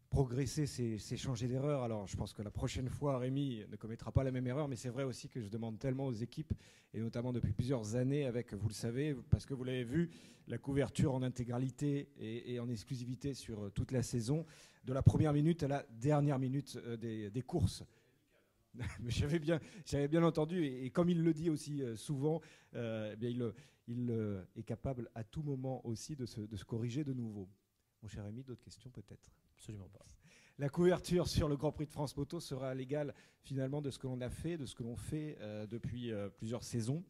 progresser, c'est changer d'erreur. Alors, je pense que la prochaine fois, Rémi ne commettra pas la même erreur, mais c'est vrai aussi que je demande tellement aux équipes, et notamment depuis plusieurs années, avec, vous le savez, parce que vous l'avez vu, la couverture en intégralité et en exclusivité sur toute la saison, de la première minute à la dernière minute des courses. Mais j'avais bien entendu, et comme il le dit aussi souvent, eh bien il est capable à tout moment aussi de se corriger de nouveau. Mon cher Rémi, d'autres questions peut-être? Absolument pas. La couverture sur le Grand Prix de France Moto sera à l'égal finalement de ce que l'on a fait, de ce que l'on fait depuis plusieurs saisons.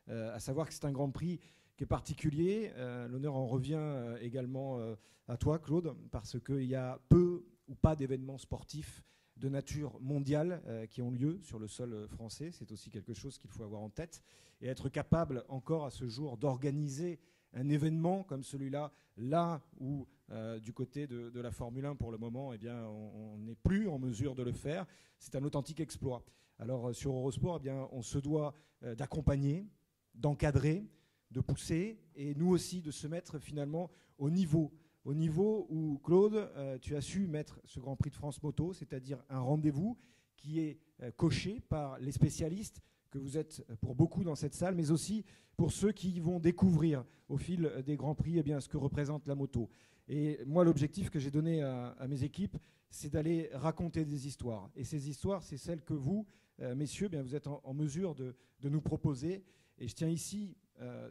À savoir que c'est un Grand Prix qui est particulier. L'honneur en revient également à toi, Claude, parce qu'il y a peu ou pas d'événements sportifs de nature mondiale qui ont lieu sur le sol français. C'est aussi quelque chose qu'il faut avoir en tête. Et être capable encore à ce jour d'organiser un événement comme celui-là, là où du côté de la Formule 1 pour le moment, eh bien, on n'est plus en mesure de le faire, c'est un authentique exploit. Alors sur Eurosport, eh bien, on se doit d'accompagner, d'encadrer, de pousser et nous aussi de se mettre finalement au niveau où, Claude, tu as su mettre ce Grand Prix de France Moto, c'est-à-dire un rendez-vous qui est coché par les spécialistes que vous êtes pour beaucoup dans cette salle, mais aussi pour ceux qui vont découvrir au fil des Grands Prix eh bien, ce que représente la moto. Et moi, l'objectif que j'ai donné à mes équipes, c'est d'aller raconter des histoires. Et ces histoires, c'est celles que vous, messieurs, bien, vous êtes en mesure de nous proposer. Et je tiens ici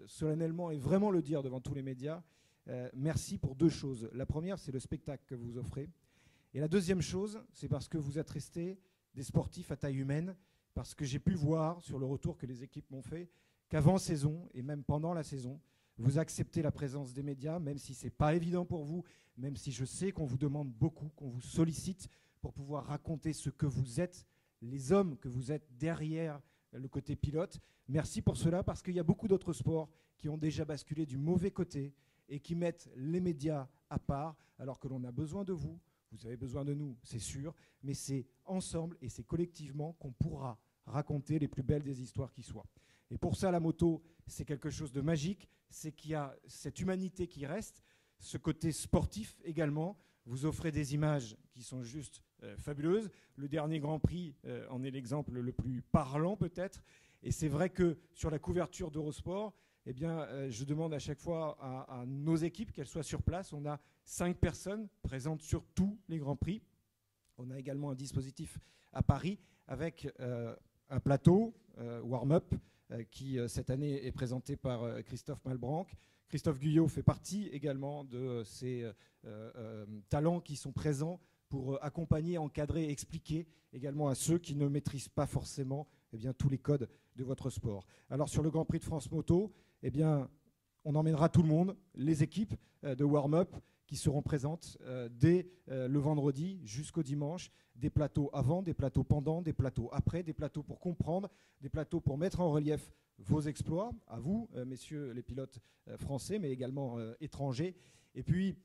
solennellement et vraiment le dire devant tous les médias, merci pour deux choses. La première, c'est le spectacle que vous offrez. Et la deuxième chose, c'est parce que vous êtes restés des sportifs à taille humaine, parce que j'ai pu voir sur le retour que les équipes m'ont fait qu'avant saison et même pendant la saison, vous acceptez la présence des médias, même si ce n'est pas évident pour vous, même si je sais qu'on vous demande beaucoup, qu'on vous sollicite pour pouvoir raconter ce que vous êtes, les hommes que vous êtes derrière le côté pilote. Merci pour cela, parce qu'il y a beaucoup d'autres sports qui ont déjà basculé du mauvais côté et qui mettent les médias à part, alors que l'on a besoin de vous, vous avez besoin de nous, c'est sûr, mais c'est ensemble et c'est collectivement qu'on pourra raconter les plus belles des histoires qui soient. Et pour ça, la moto, c'est quelque chose de magique, c'est qu'il y a cette humanité qui reste, ce côté sportif également. Vous offrez des images qui sont juste fabuleuses. Le dernier Grand Prix en est l'exemple le plus parlant peut-être. Et c'est vrai que sur la couverture d'Eurosport, eh bien, je demande à chaque fois à nos équipes qu'elles soient sur place. On a 5 personnes présentes sur tous les Grands Prix. On a également un dispositif à Paris avec un plateau warm-up qui cette année est présenté par Christophe Malbranck. Christophe Guyot fait partie également de ces talents qui sont présents pour accompagner, encadrer, expliquer également à ceux qui ne maîtrisent pas forcément eh bien, tous les codes de votre sport. Alors sur le Grand Prix de France Moto, eh bien, on emmènera tout le monde, les équipes de warm-up qui seront présentes dès le vendredi jusqu'au dimanche. Des plateaux avant, des plateaux pendant, des plateaux après, des plateaux pour comprendre, des plateaux pour mettre en relief vos exploits, à vous, messieurs les pilotes français, mais également étrangers. Et puis,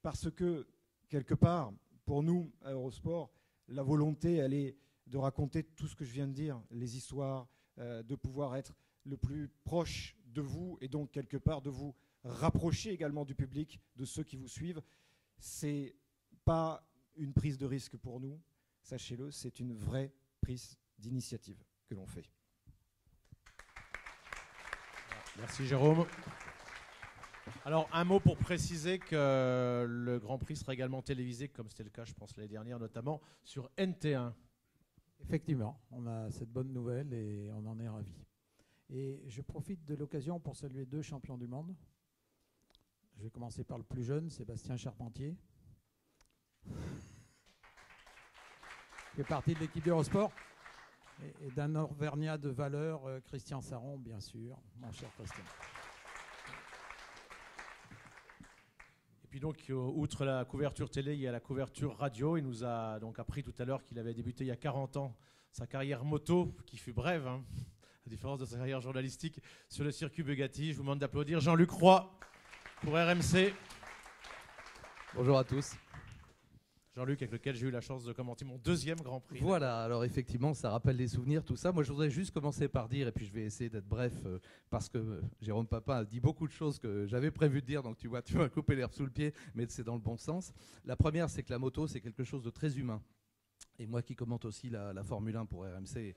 parce que, quelque part, pour nous, à Eurosport, la volonté, elle est de raconter tout ce que je viens de dire, les histoires, de pouvoir être le plus proche de vous et donc, quelque part, de vous rapprocher également du public, de ceux qui vous suivent. C'est pas une prise de risque pour nous, sachez-le, c'est une vraie prise d'initiative que l'on fait. Merci Jérôme. Alors un mot pour préciser que le Grand Prix sera également télévisé, comme c'était le cas je pense l'année dernière notamment, sur NT1. Effectivement, on a cette bonne nouvelle et on en est ravis. Et je profite de l'occasion pour saluer 2 champions du monde. Je vais commencer par le plus jeune, Sébastien Charpentier, qui fait partie de l'équipe d'Eurosport, et d'un Auvergnat de valeur, Christian Saron, bien sûr, mon cher Christian. Et puis donc, outre la couverture télé, il y a la couverture radio. Il nous a donc appris tout à l'heure qu'il avait débuté il y a 40 ans sa carrière moto, qui fut brève, hein, à différence de sa carrière journalistique, sur le circuit Bugatti. Je vous demande d'applaudir Jean-Luc Roy. pour RMC. Bonjour à tous. Jean-Luc, avec lequel j'ai eu la chance de commenter mon deuxième Grand Prix. Voilà, alors effectivement, ça rappelle des souvenirs, tout ça. Moi, je voudrais juste commencer par dire, et puis je vais essayer d'être bref, parce que Jérôme Papin a dit beaucoup de choses que j'avais prévu de dire, donc tu vois, tu vas couper l'herbe sous le pied, mais c'est dans le bon sens. La première, c'est que la moto, c'est quelque chose de très humain. Et moi qui commente aussi la Formule 1 pour RMC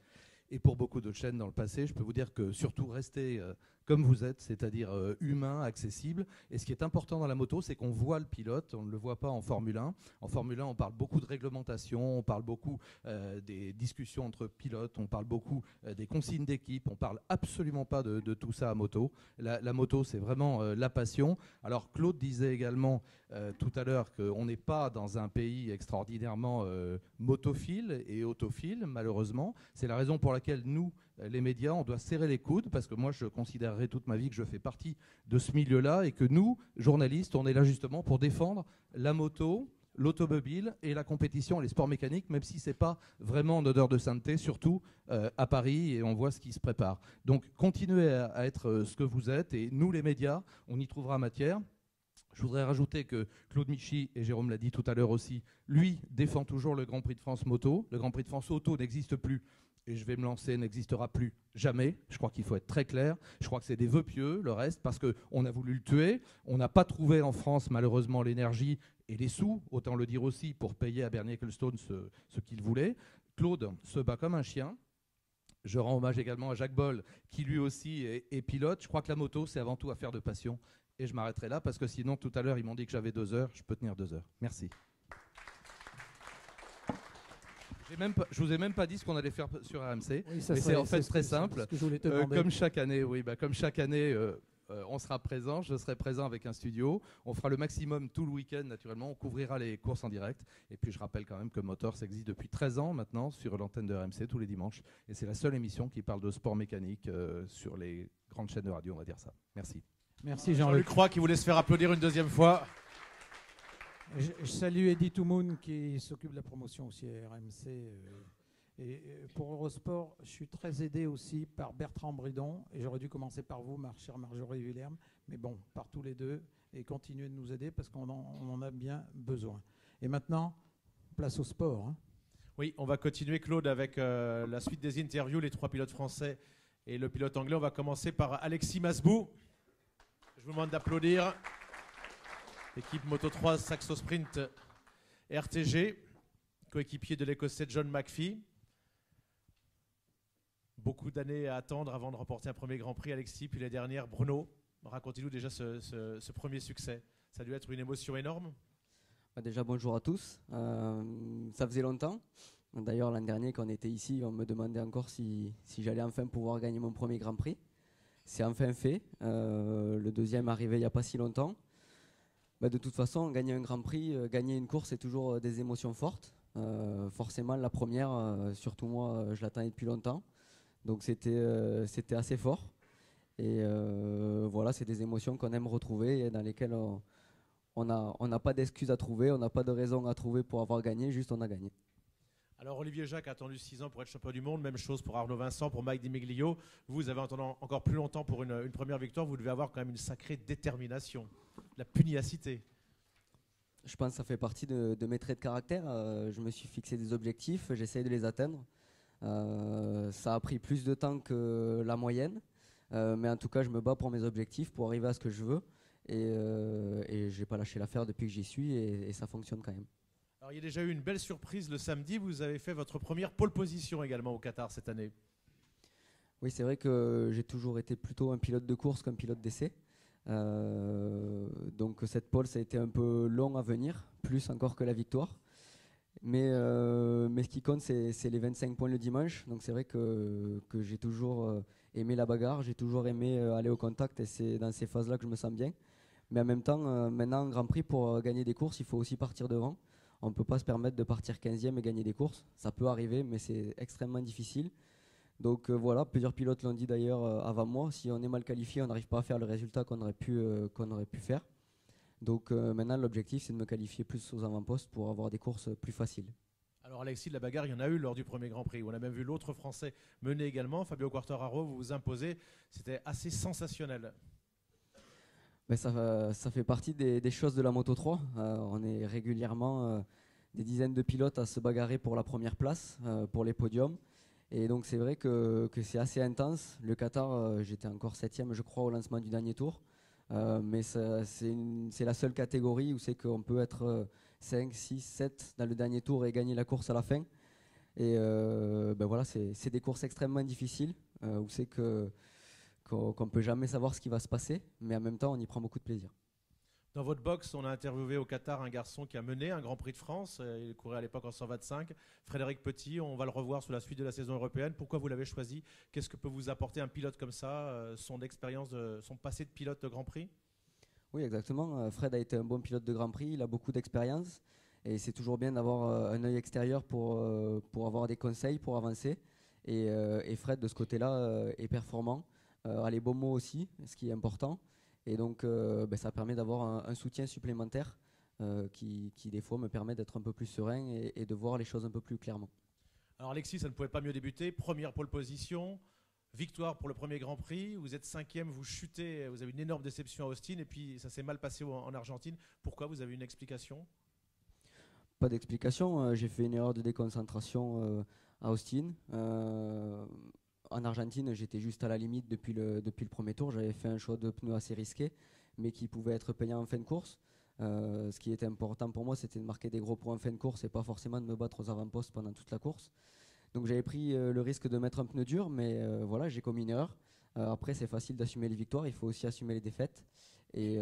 et pour beaucoup d'autres chaînes dans le passé, je peux vous dire que surtout restez comme vous êtes, c'est-à-dire humain, accessible. Et ce qui est important dans la moto, c'est qu'on voit le pilote, on ne le voit pas en Formule 1. En Formule 1, on parle beaucoup de réglementation, on parle beaucoup des discussions entre pilotes, on parle beaucoup des consignes d'équipe, on parle absolument pas de tout ça à moto. La moto, c'est vraiment la passion. Alors Claude disait également tout à l'heure qu'on n'est pas dans un pays extraordinairement motophile et autophile, malheureusement. C'est la raison pour laquelle nous, les médias, on doit serrer les coudes, parce que moi, je considérerai toute ma vie que je fais partie de ce milieu-là et que nous, journalistes, on est là justement pour défendre la moto, l'automobile et la compétition et les sports mécaniques, même si ce n'est pas vraiment en odeur de sainteté, surtout à Paris, et on voit ce qui se prépare. Donc, continuez à être ce que vous êtes, et nous, les médias, on y trouvera matière. Je voudrais rajouter que Claude Michy, et Jérôme l'a dit tout à l'heure aussi, lui défend toujours le Grand Prix de France moto. Le Grand Prix de France auto n'existe plus, et je vais me lancer, n'existera plus jamais. Je crois qu'il faut être très clair. Je crois que c'est des vœux pieux, le reste, parce qu'on a voulu le tuer. On n'a pas trouvé en France, malheureusement, l'énergie et les sous, autant le dire aussi, pour payer à Bernie Ecclestone ce qu'il voulait. Claude se bat comme un chien. Je rends hommage également à Jacques Boll, qui lui aussi est pilote. Je crois que la moto, c'est avant tout affaire de passion. Et je m'arrêterai là, parce que sinon, tout à l'heure, ils m'ont dit que j'avais 2 heures. Je peux tenir 2 heures. Merci. Je vous ai même pas dit ce qu'on allait faire sur RMC. Oui, c'est en fait très simple. Comme chaque année, on sera présent. Je serai présent avec un studio. On fera le maximum tout le week-end, naturellement. On couvrira les courses en direct. Et puis, je rappelle quand même que Motors existe depuis 13 ans maintenant sur l'antenne de RMC tous les dimanches. Et c'est la seule émission qui parle de sport mécanique sur les grandes chaînes de radio, on va dire ça. Merci. Merci Jean-Luc. Croix qui voulait se faire applaudir une deuxième fois. Je salue Eddie Toumoun qui s'occupe de la promotion aussi à RMC. Et pour Eurosport, je suis très aidé aussi par Bertrand Bridon. Et j'aurais dû commencer par vous, ma chère Marjorie William. Mais bon, par tous les deux. Et continuez de nous aider parce qu'on en a bien besoin. Et maintenant, place au sport. Hein. Oui, on va continuer, Claude, avec la suite des interviews, les 3 pilotes français et le pilote anglais. On va commencer par Alexis Masbou. Je vous demande d'applaudir. Équipe Moto 3 Saxo Sprint RTG, coéquipier de l'Écossais John McPhee. Beaucoup d'années à attendre avant de remporter un premier Grand Prix, Alexis, puis les dernières, Bruno. Racontez-nous déjà ce premier succès. Ça a dû être une émotion énorme. Déjà, bonjour à tous. Ça faisait longtemps. D'ailleurs, l'an dernier, quand on était ici, on me demandait encore si j'allais enfin pouvoir gagner mon premier Grand Prix. C'est enfin fait. Le deuxième arrivé il n'y a pas si longtemps. De toute façon, gagner un Grand Prix, gagner une course, c'est toujours des émotions fortes. Forcément, la première, surtout moi, je l'attendais depuis longtemps. Donc c'était assez fort. Et voilà, c'est des émotions qu'on aime retrouver et dans lesquelles on n'a pas d'excuses à trouver, on n'a pas de raison à trouver pour avoir gagné, juste on a gagné. Alors Olivier Jacques a attendu 6 ans pour être champion du monde, même chose pour Arnaud Vincent, pour Mike Di Meglio. Vous avez attendu encore plus longtemps pour une première victoire, vous devez avoir quand même une sacrée détermination, la pugnacité. Je pense que ça fait partie de mes traits de caractère. Je me suis fixé des objectifs, j'essaye de les atteindre. Ça a pris plus de temps que la moyenne, mais en tout cas je me bats pour mes objectifs, pour arriver à ce que je veux. Et je n'ai pas lâché l'affaire depuis que j'y suis et ça fonctionne quand même. Alors, il y a déjà eu une belle surprise le samedi. Vous avez fait votre première pole position également au Qatar cette année. Oui, c'est vrai que j'ai toujours été plutôt un pilote de course qu'un pilote d'essai. Donc cette pole, ça a été un peu long à venir, plus encore que la victoire. Mais ce qui compte, c'est les 25 points le dimanche. Donc c'est vrai que j'ai toujours aimé la bagarre, j'ai toujours aimé aller au contact et c'est dans ces phases-là que je me sens bien. Mais en même temps, maintenant, en Grand Prix, pour gagner des courses, il faut aussi partir devant. On ne peut pas se permettre de partir 15e et gagner des courses. Ça peut arriver, mais c'est extrêmement difficile. Donc voilà, plusieurs pilotes l'ont dit d'ailleurs avant moi. Si on est mal qualifié, on n'arrive pas à faire le résultat qu'on aurait pu faire. Donc maintenant, l'objectif, c'est de me qualifier plus aux avant-postes pour avoir des courses plus faciles. Alors Alexis, de la bagarre, il y en a eu lors du premier Grand Prix. On a même vu l'autre Français mener également. Fabio Quartararo, vous vous imposez. C'était assez sensationnel. Ben, ça fait partie des choses de la Moto 3. On est régulièrement des dizaines de pilotes à se bagarrer pour la première place, pour les podiums. Et donc c'est vrai que c'est assez intense. Le Qatar, j'étais encore 7e je crois au lancement du dernier tour. Mais c'est la seule catégorie où c'est qu'on peut être 5, 6, 7 dans le dernier tour et gagner la course à la fin. Et ben voilà, c'est des courses extrêmement difficiles où c'est qu'on ne peut jamais savoir ce qui va se passer, mais en même temps on y prend beaucoup de plaisir. Dans votre box, on a interviewé au Qatar un garçon qui a mené un Grand Prix de France. Il courait à l'époque en 125. Frédéric Petit, on va le revoir sous la suite de la saison européenne. Pourquoi vous l'avez choisi? Qu'est-ce que peut vous apporter un pilote comme ça, son expérience, son passé de pilote de Grand Prix? Oui, exactement. Fred a été un bon pilote de Grand Prix. Il a beaucoup d'expérience. Et c'est toujours bien d'avoir un œil extérieur pour avoir des conseils, pour avancer. Et Fred, de ce côté-là, est performant. A les bons mots aussi, ce qui est important. Et donc, ça permet d'avoir un soutien supplémentaire qui, des fois, me permet d'être un peu plus serein et de voir les choses un peu plus clairement. Alors Alexis, ça ne pouvait pas mieux débuter. Première pole position, victoire pour le premier Grand Prix. Vous êtes 5e, vous chutez, vous avez une énorme déception à Austin. Et puis, ça s'est mal passé en Argentine. Pourquoi? Vous avez une explication? Pas d'explication. J'ai fait une erreur de déconcentration à Austin. En Argentine, j'étais juste à la limite depuis le premier tour. J'avais fait un choix de pneus assez risqué, mais qui pouvait être payant en fin de course. Ce qui était important pour moi, c'était de marquer des gros points en fin de course et pas forcément de me battre aux avant-postes pendant toute la course. Donc j'avais pris le risque de mettre un pneu dur, mais voilà, j'ai commis une erreur. Après, c'est facile d'assumer les victoires, il faut aussi assumer les défaites. Et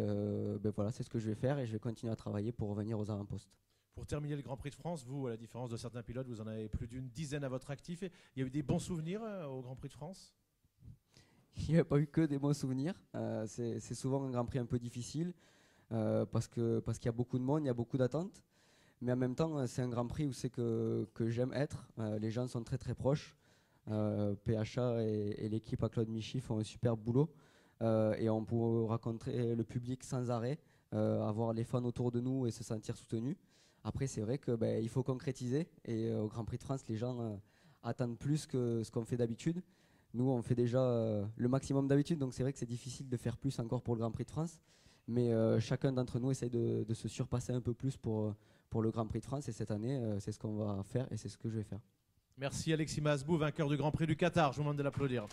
voilà, c'est ce que je vais faire et je vais continuer à travailler pour revenir aux avant-postes. Pour terminer le Grand Prix de France, vous, à la différence de certains pilotes, vous en avez plus d'une dizaine à votre actif. Il y a eu des bons souvenirs au Grand Prix de France? Il n'y a pas eu que des bons souvenirs. C'est souvent un Grand Prix un peu difficile parce qu'il y a beaucoup de monde, il y a beaucoup d'attentes. Mais en même temps, c'est un Grand Prix où c'est que j'aime être. Les gens sont très très proches. PHA et l'équipe à Claude Michy font un super boulot. Et on peut rencontrer le public sans arrêt, avoir les fans autour de nous et se sentir soutenus. Après, c'est vrai qu'il faut concrétiser. Et au Grand Prix de France, les gens attendent plus que ce qu'on fait d'habitude. Nous, on fait déjà le maximum d'habitude. Donc, c'est vrai que c'est difficile de faire plus encore pour le Grand Prix de France. Mais chacun d'entre nous essaye de se surpasser un peu plus pour le Grand Prix de France. Et cette année, c'est ce qu'on va faire et c'est ce que je vais faire. Merci Alexis Masbou, vainqueur du Grand Prix du Qatar. Je vous demande de l'applaudir.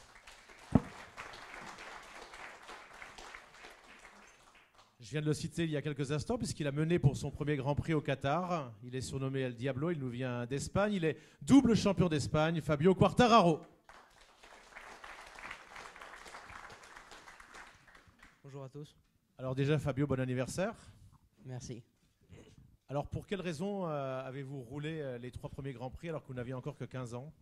Je viens de le citer il y a quelques instants puisqu'il a mené pour son premier Grand Prix au Qatar. Il est surnommé El Diablo, il nous vient d'Espagne. Il est double champion d'Espagne, Fabio Quartararo. Bonjour à tous. Alors déjà Fabio, bon anniversaire. Merci. Alors pour quelle raison avez-vous roulé les 3 premiers Grands Prix alors que vous n'aviez encore que 15 ans?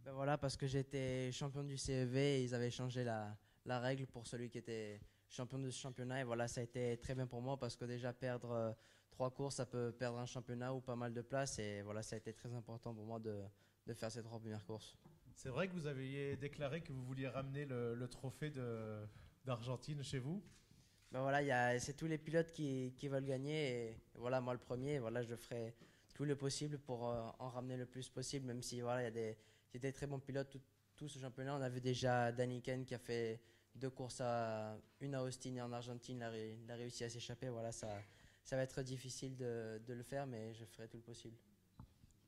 Ben voilà, parce que j'étais champion du CEV et ils avaient changé la règle pour celui qui était champion de ce championnat. Et voilà, ça a été très bien pour moi parce que déjà perdre 3 courses, ça peut perdre un championnat ou pas mal de places. Et voilà, ça a été très important pour moi de faire ces 3 premières courses. C'est vrai que vous aviez déclaré que vous vouliez ramener le trophée d'Argentine chez vous? Ben voilà, c'est tous les pilotes qui veulent gagner. Et voilà, moi le premier, voilà, je ferai tout le possible pour en ramener le plus possible, même si voilà, il y a des très bons pilotes tout ce championnat. On a vu déjà Daniken qui a fait 2 courses, une à Austin et en Argentine, il a réussi à s'échapper. Voilà, ça va être difficile de le faire, mais je ferai tout le possible.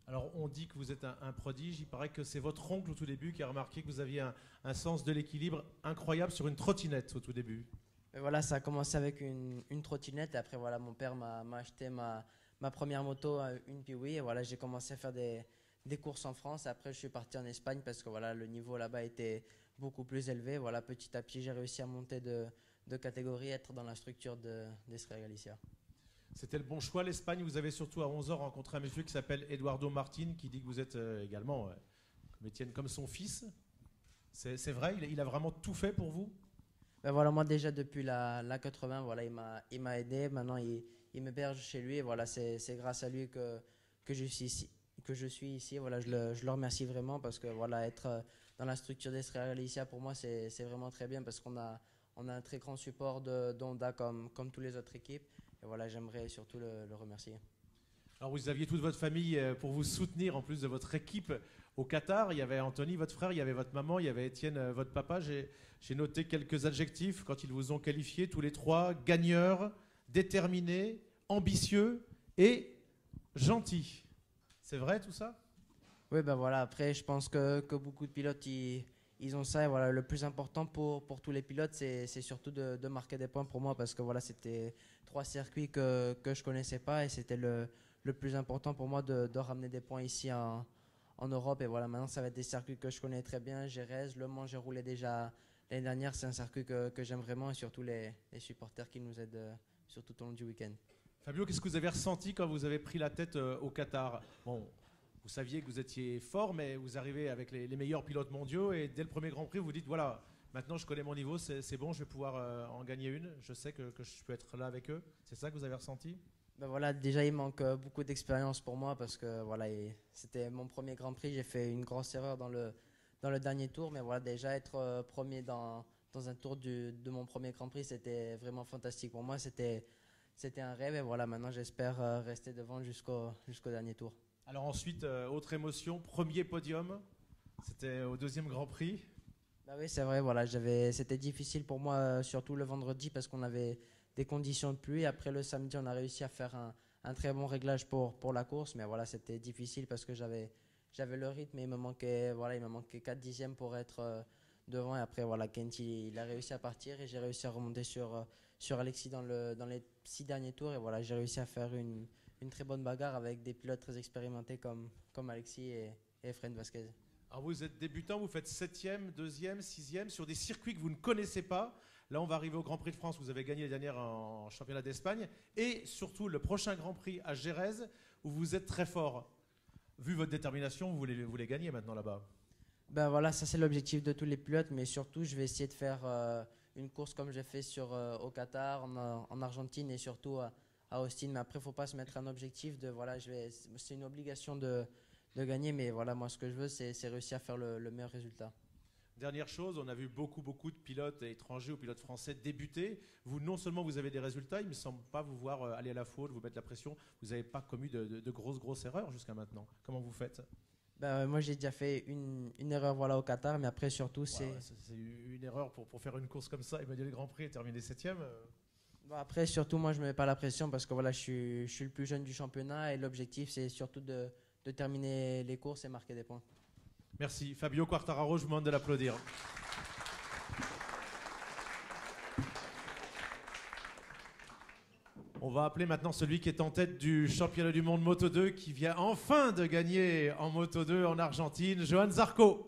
Alors on dit que vous êtes un prodige, il paraît que c'est votre oncle au tout début qui a remarqué que vous aviez un sens de l'équilibre incroyable sur une trottinette au tout début. Et voilà, ça a commencé avec une trottinette et après voilà, mon père m'a acheté ma première moto, une Piwi, et voilà, j'ai commencé à faire des courses en France. Et après je suis parti en Espagne parce que voilà, le niveau là-bas était beaucoup plus élevé. Voilà, petit à petit j'ai réussi à monter de catégorie, être dans la structure d'Estrella Galicia. C'était le bon choix, l'Espagne. Vous avez surtout à 11 ans rencontré un monsieur qui s'appelle Eduardo Martin, qui dit que vous êtes également, comme Étienne, comme son fils. C'est vrai, il a vraiment tout fait pour vous? Ben voilà, moi déjà depuis la 80, voilà, il m'a aidé. Maintenant il m'héberge chez lui et voilà, c'est grâce à lui que je suis ici. Voilà, je le remercie vraiment parce que voilà, être dans la structure d'Estrella Galicia pour moi c'est vraiment très bien parce qu'on a un très grand support d'Honda comme toutes les autres équipes. Et voilà, j'aimerais surtout le remercier. Alors vous aviez toute votre famille pour vous soutenir en plus de votre équipe Au Qatar, il y avait Anthony, votre frère, il y avait votre maman, il y avait Étienne, votre papa. J'ai noté quelques adjectifs quand ils vous ont qualifiés, tous les trois: gagneurs, déterminés, ambitieux et gentils. C'est vrai tout ça? Oui, ben voilà, après, je pense que beaucoup de pilotes, ils ont ça. Et voilà, le plus important pour tous les pilotes, c'est surtout de marquer des points pour moi, parce que voilà, c'était 3 circuits que je ne connaissais pas, et c'était le plus important pour moi de ramener des points ici en Europe. Et voilà, maintenant, ça va être des circuits que je connais très bien. Jerez, Le Mans, j'ai roulé déjà l'année dernière. C'est un circuit que j'aime vraiment, et surtout les supporters qui nous aident surtout tout au long du week-end. Fabio, qu'est-ce que vous avez ressenti quand vous avez pris la tête au Qatar? Bon, vous saviez que vous étiez fort, mais vous arrivez avec les meilleurs pilotes mondiaux, et dès le premier Grand Prix, vous dites, voilà, maintenant je connais mon niveau, c'est bon, je vais pouvoir en gagner une. Je sais que je peux être là avec eux. C'est ça que vous avez ressenti? Ben voilà, déjà il manque beaucoup d'expérience pour moi, parce que voilà, c'était mon premier Grand Prix. J'ai fait une grosse erreur dans le dernier tour, mais voilà, déjà être premier dans un tour de mon premier Grand Prix, c'était vraiment fantastique pour moi. C'était un rêve, et voilà, maintenant j'espère rester devant jusqu'au dernier tour. Alors ensuite, autre émotion, premier podium, c'était au deuxième Grand Prix. Bah oui, c'est vrai, voilà, c'était difficile pour moi, surtout le vendredi, parce qu'on avait des conditions de pluie. Après le samedi, on a réussi à faire un très bon réglage pour la course, mais voilà, c'était difficile parce que j'avais le rythme, et il me manquait 4 dixièmes pour être devant. Et après, voilà, Kenty, il a réussi à partir, et j'ai réussi à remonter sur Alexis dans les 6 derniers tours, et voilà, j'ai réussi à faire une très bonne bagarre avec des pilotes très expérimentés comme Alexis et Efren Vasquez. Alors vous êtes débutant, vous faites 7e, 2e, 6e sur des circuits que vous ne connaissez pas. Là, on va arriver au Grand Prix de France. Vous avez gagné les dernières en championnat d'Espagne, et surtout le prochain Grand Prix à Jerez, où vous êtes très fort. Vu votre détermination, vous voulez gagner maintenant là-bas. Ben voilà, ça c'est l'objectif de tous les pilotes, mais surtout je vais essayer de faire une course comme j'ai fait au Qatar, en Argentine, et surtout à Austin. Mais après, il ne faut pas se mettre un objectif de voilà, c'est une obligation de gagner, mais voilà, moi ce que je veux, c'est réussir à faire le meilleur résultat. Dernière chose, on a vu beaucoup de pilotes étrangers ou pilotes français débuter. Vous, non seulement vous avez des résultats, il ne me semble pas vous voir aller à la faute, vous mettre la pression. Vous n'avez pas commis de grosses erreurs jusqu'à maintenant. Comment vous faites? Moi, j'ai déjà fait une erreur voilà, au Qatar, mais après, surtout, c'est une erreur pour faire une course comme ça et gagner le Grand Prix et terminer 7e. Après, surtout, moi, je ne me mets pas la pression, parce que voilà, je suis le plus jeune du championnat, et l'objectif, c'est surtout de terminer les courses et marquer des points. Merci. Fabio Quartararo, je vous demande de l'applaudir. On va appeler maintenant celui qui est en tête du championnat du monde Moto 2, qui vient enfin de gagner en Moto 2 en Argentine, Johan Zarco.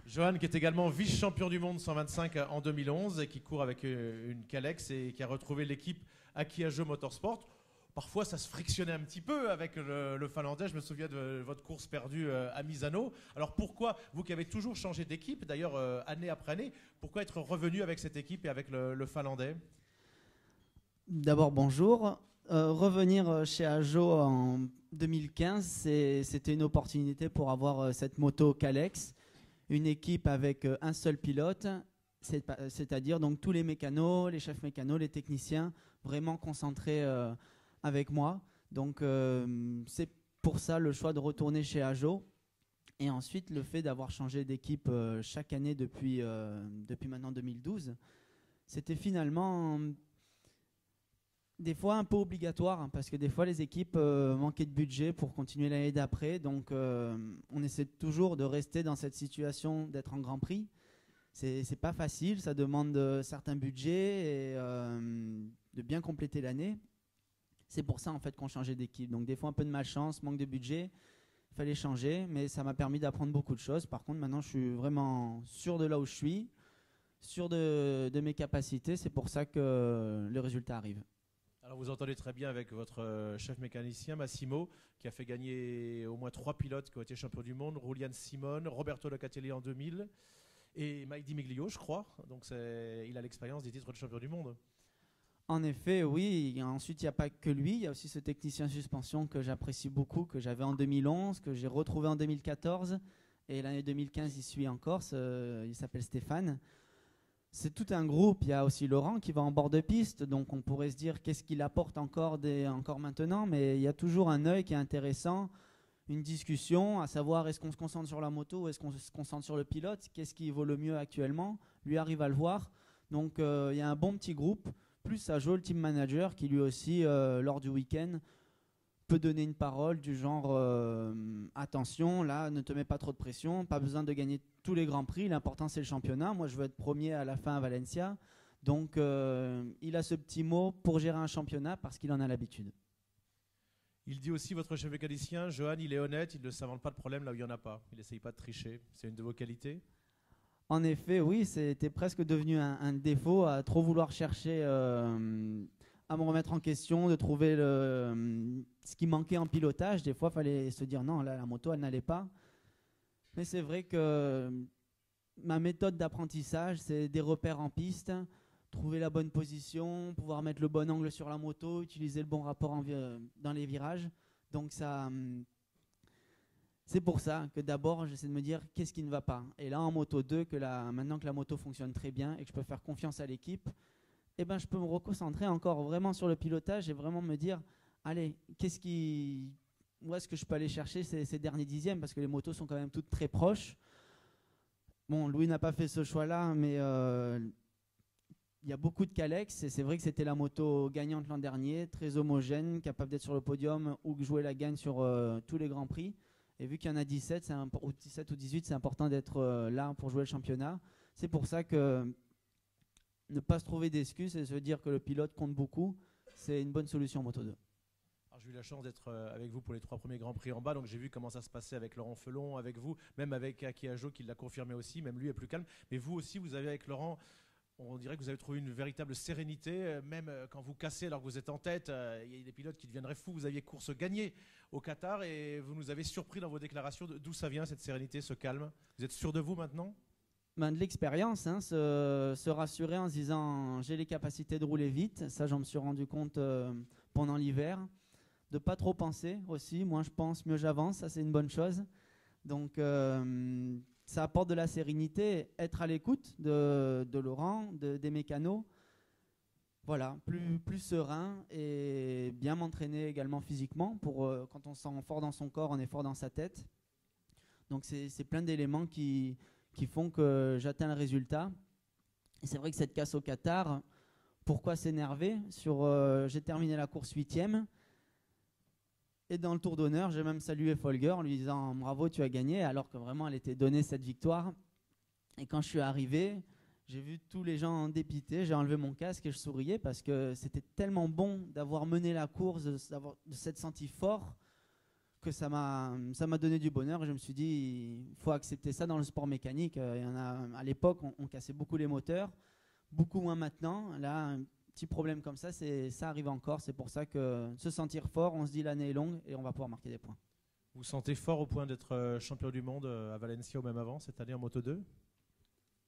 Johan, qui est également vice-champion du monde 125 en 2011, et qui court avec une Kalex, et qui a retrouvé l'équipe Akiajo Motorsport. Parfois, ça se frictionnait un petit peu avec le Finlandais. Je me souviens de votre course perdue à Misano. Alors pourquoi, vous qui avez toujours changé d'équipe, d'ailleurs année après année, pourquoi être revenu avec cette équipe et avec le Finlandais? D'abord, bonjour. Revenir chez Ajo en 2015, c'était une opportunité pour avoir cette moto Kalex, une équipe avec un seul pilote, c'est-à-dire donc tous les mécanos, les chefs mécanos, les techniciens, vraiment concentrés avec moi. Donc c'est pour ça le choix de retourner chez Ajo, et ensuite le fait d'avoir changé d'équipe chaque année depuis maintenant 2012, c'était finalement des fois un peu obligatoire, hein, parce que des fois les équipes manquaient de budget pour continuer l'année d'après, donc on essaie toujours de rester dans cette situation d'être en Grand Prix. C'est pas facile, ça demande certains budgets et de bien compléter l'année. C'est pour ça en fait qu'on changeait d'équipe. Donc des fois un peu de malchance, manque de budget, il fallait changer, mais ça m'a permis d'apprendre beaucoup de choses. Par contre, maintenant je suis vraiment sûr de là où je suis, sûr de mes capacités. C'est pour ça que le résultat arrive. Alors vous entendez très bien avec votre chef mécanicien Massimo, qui a fait gagner au moins 3 pilotes qui ont été champions du monde: Julian Simone, Roberto Locatelli en 2000 et Mike Di Miglio, je crois. Donc il a l'expérience des titres de champion du monde. En effet, oui. Ensuite, il n'y a pas que lui. Il y a aussi ce technicien suspension que j'apprécie beaucoup, que j'avais en 2011, que j'ai retrouvé en 2014. Et l'année 2015, il suit en Corse. Il s'appelle Stéphane. c'est tout un groupe. Il y a aussi Laurent qui va en bord de piste, donc on pourrait se dire qu'est-ce qu'il apporte encore maintenant, mais il y a toujours un œil qui est intéressant, une discussion, à savoir est-ce qu'on se concentre sur la moto ou est-ce qu'on se concentre sur le pilote, qu'est-ce qui vaut le mieux actuellement, lui arrive à le voir. Donc il y a un bon petit groupe, plus à Joe, le team manager, qui lui aussi, lors du week-end, peut donner une parole du genre attention, là, ne te mets pas trop de pression, pas besoin de gagner tous les grands prix, l'important c'est le championnat. Moi, je veux être premier à la fin à Valencia. Donc, il a ce petit mot pour gérer un championnat parce qu'il en a l'habitude. Il dit aussi, votre chef mécanicien, Johan, il est honnête, il ne s'invente pas de problème là où il n'y en a pas. Il n'essaye pas de tricher. C'est une de vos qualités? En effet, oui, c'était presque devenu un défaut à trop vouloir chercher à me remettre en question, de trouver ce qui manquait en pilotage. Des fois, il fallait se dire non, là, la moto, elle n'allait pas. Mais c'est vrai que ma méthode d'apprentissage, c'est des repères en piste, trouver la bonne position, pouvoir mettre le bon angle sur la moto, utiliser le bon rapport dans les virages. Donc c'est pour ça que d'abord, j'essaie de me dire qu'est-ce qui ne va pas. Et là, en Moto 2, maintenant que la moto fonctionne très bien et que je peux faire confiance à l'équipe, eh ben, je peux me reconcentrer encore vraiment sur le pilotage et vraiment me dire, allez, où est-ce que je peux aller chercher ces derniers dixièmes, parce que les motos sont quand même toutes très proches. Bon, Louis n'a pas fait ce choix-là, mais il y a beaucoup de Kalex, et c'est vrai que c'était la moto gagnante l'an dernier, très homogène, capable d'être sur le podium ou jouer la gagne sur tous les grands prix. Et vu qu'il y en a 17, ou 17 ou 18, c'est important d'être là pour jouer le championnat. C'est pour ça que ne pas se trouver d'excuses et se dire que le pilote compte beaucoup, c'est une bonne solution en Moto 2. Alors, j'ai eu la chance d'être avec vous pour les 3 premiers Grands Prix en bas, donc j'ai vu comment ça se passait avec Laurent Felon, avec vous, même avec Aki Ajo qui l'a confirmé aussi, même lui est plus calme. Mais vous aussi, vous avez avec Laurent, on dirait que vous avez trouvé une véritable sérénité, même quand vous cassez alors que vous êtes en tête, il y a des pilotes qui deviendraient fous. Vous aviez course gagnée au Qatar et vous nous avez surpris dans vos déclarations. D'où ça vient cette sérénité, ce calme? Vous êtes sûr de vous maintenant? De l'expérience, hein, se rassurer en se disant j'ai les capacités de rouler vite, ça j'en me suis rendu compte pendant l'hiver, de pas trop penser aussi, moins je pense, mieux j'avance, ça c'est une bonne chose. Donc ça apporte de la sérénité, être à l'écoute de Laurent, des mécanos, voilà, plus serein et bien m'entraîner également physiquement pour quand on se sent fort dans son corps, on est fort dans sa tête. Donc c'est plein d'éléments qui font que j'atteins le résultat. Et c'est vrai que cette casse au Qatar, pourquoi s'énerver j'ai terminé la course 8e. Et dans le tour d'honneur, j'ai même salué Folger en lui disant bravo, tu as gagné, alors que vraiment elle était donnée cette victoire. Et quand je suis arrivé, j'ai vu tous les gens dépités, j'ai enlevé mon casque et je souriais parce que c'était tellement bon d'avoir mené la course, de s'être senti fort, que ça m'a donné du bonheur. Et je me suis dit, il faut accepter ça dans le sport mécanique. Il y en a, à l'époque, on cassait beaucoup les moteurs, beaucoup moins maintenant. Là, un petit problème comme ça, ça arrive encore. C'est pour ça que se sentir fort, on se dit l'année est longue et on va pouvoir marquer des points. Vous vous sentez fort au point d'être champion du monde à Valencia ou même avant, cette année en Moto 2?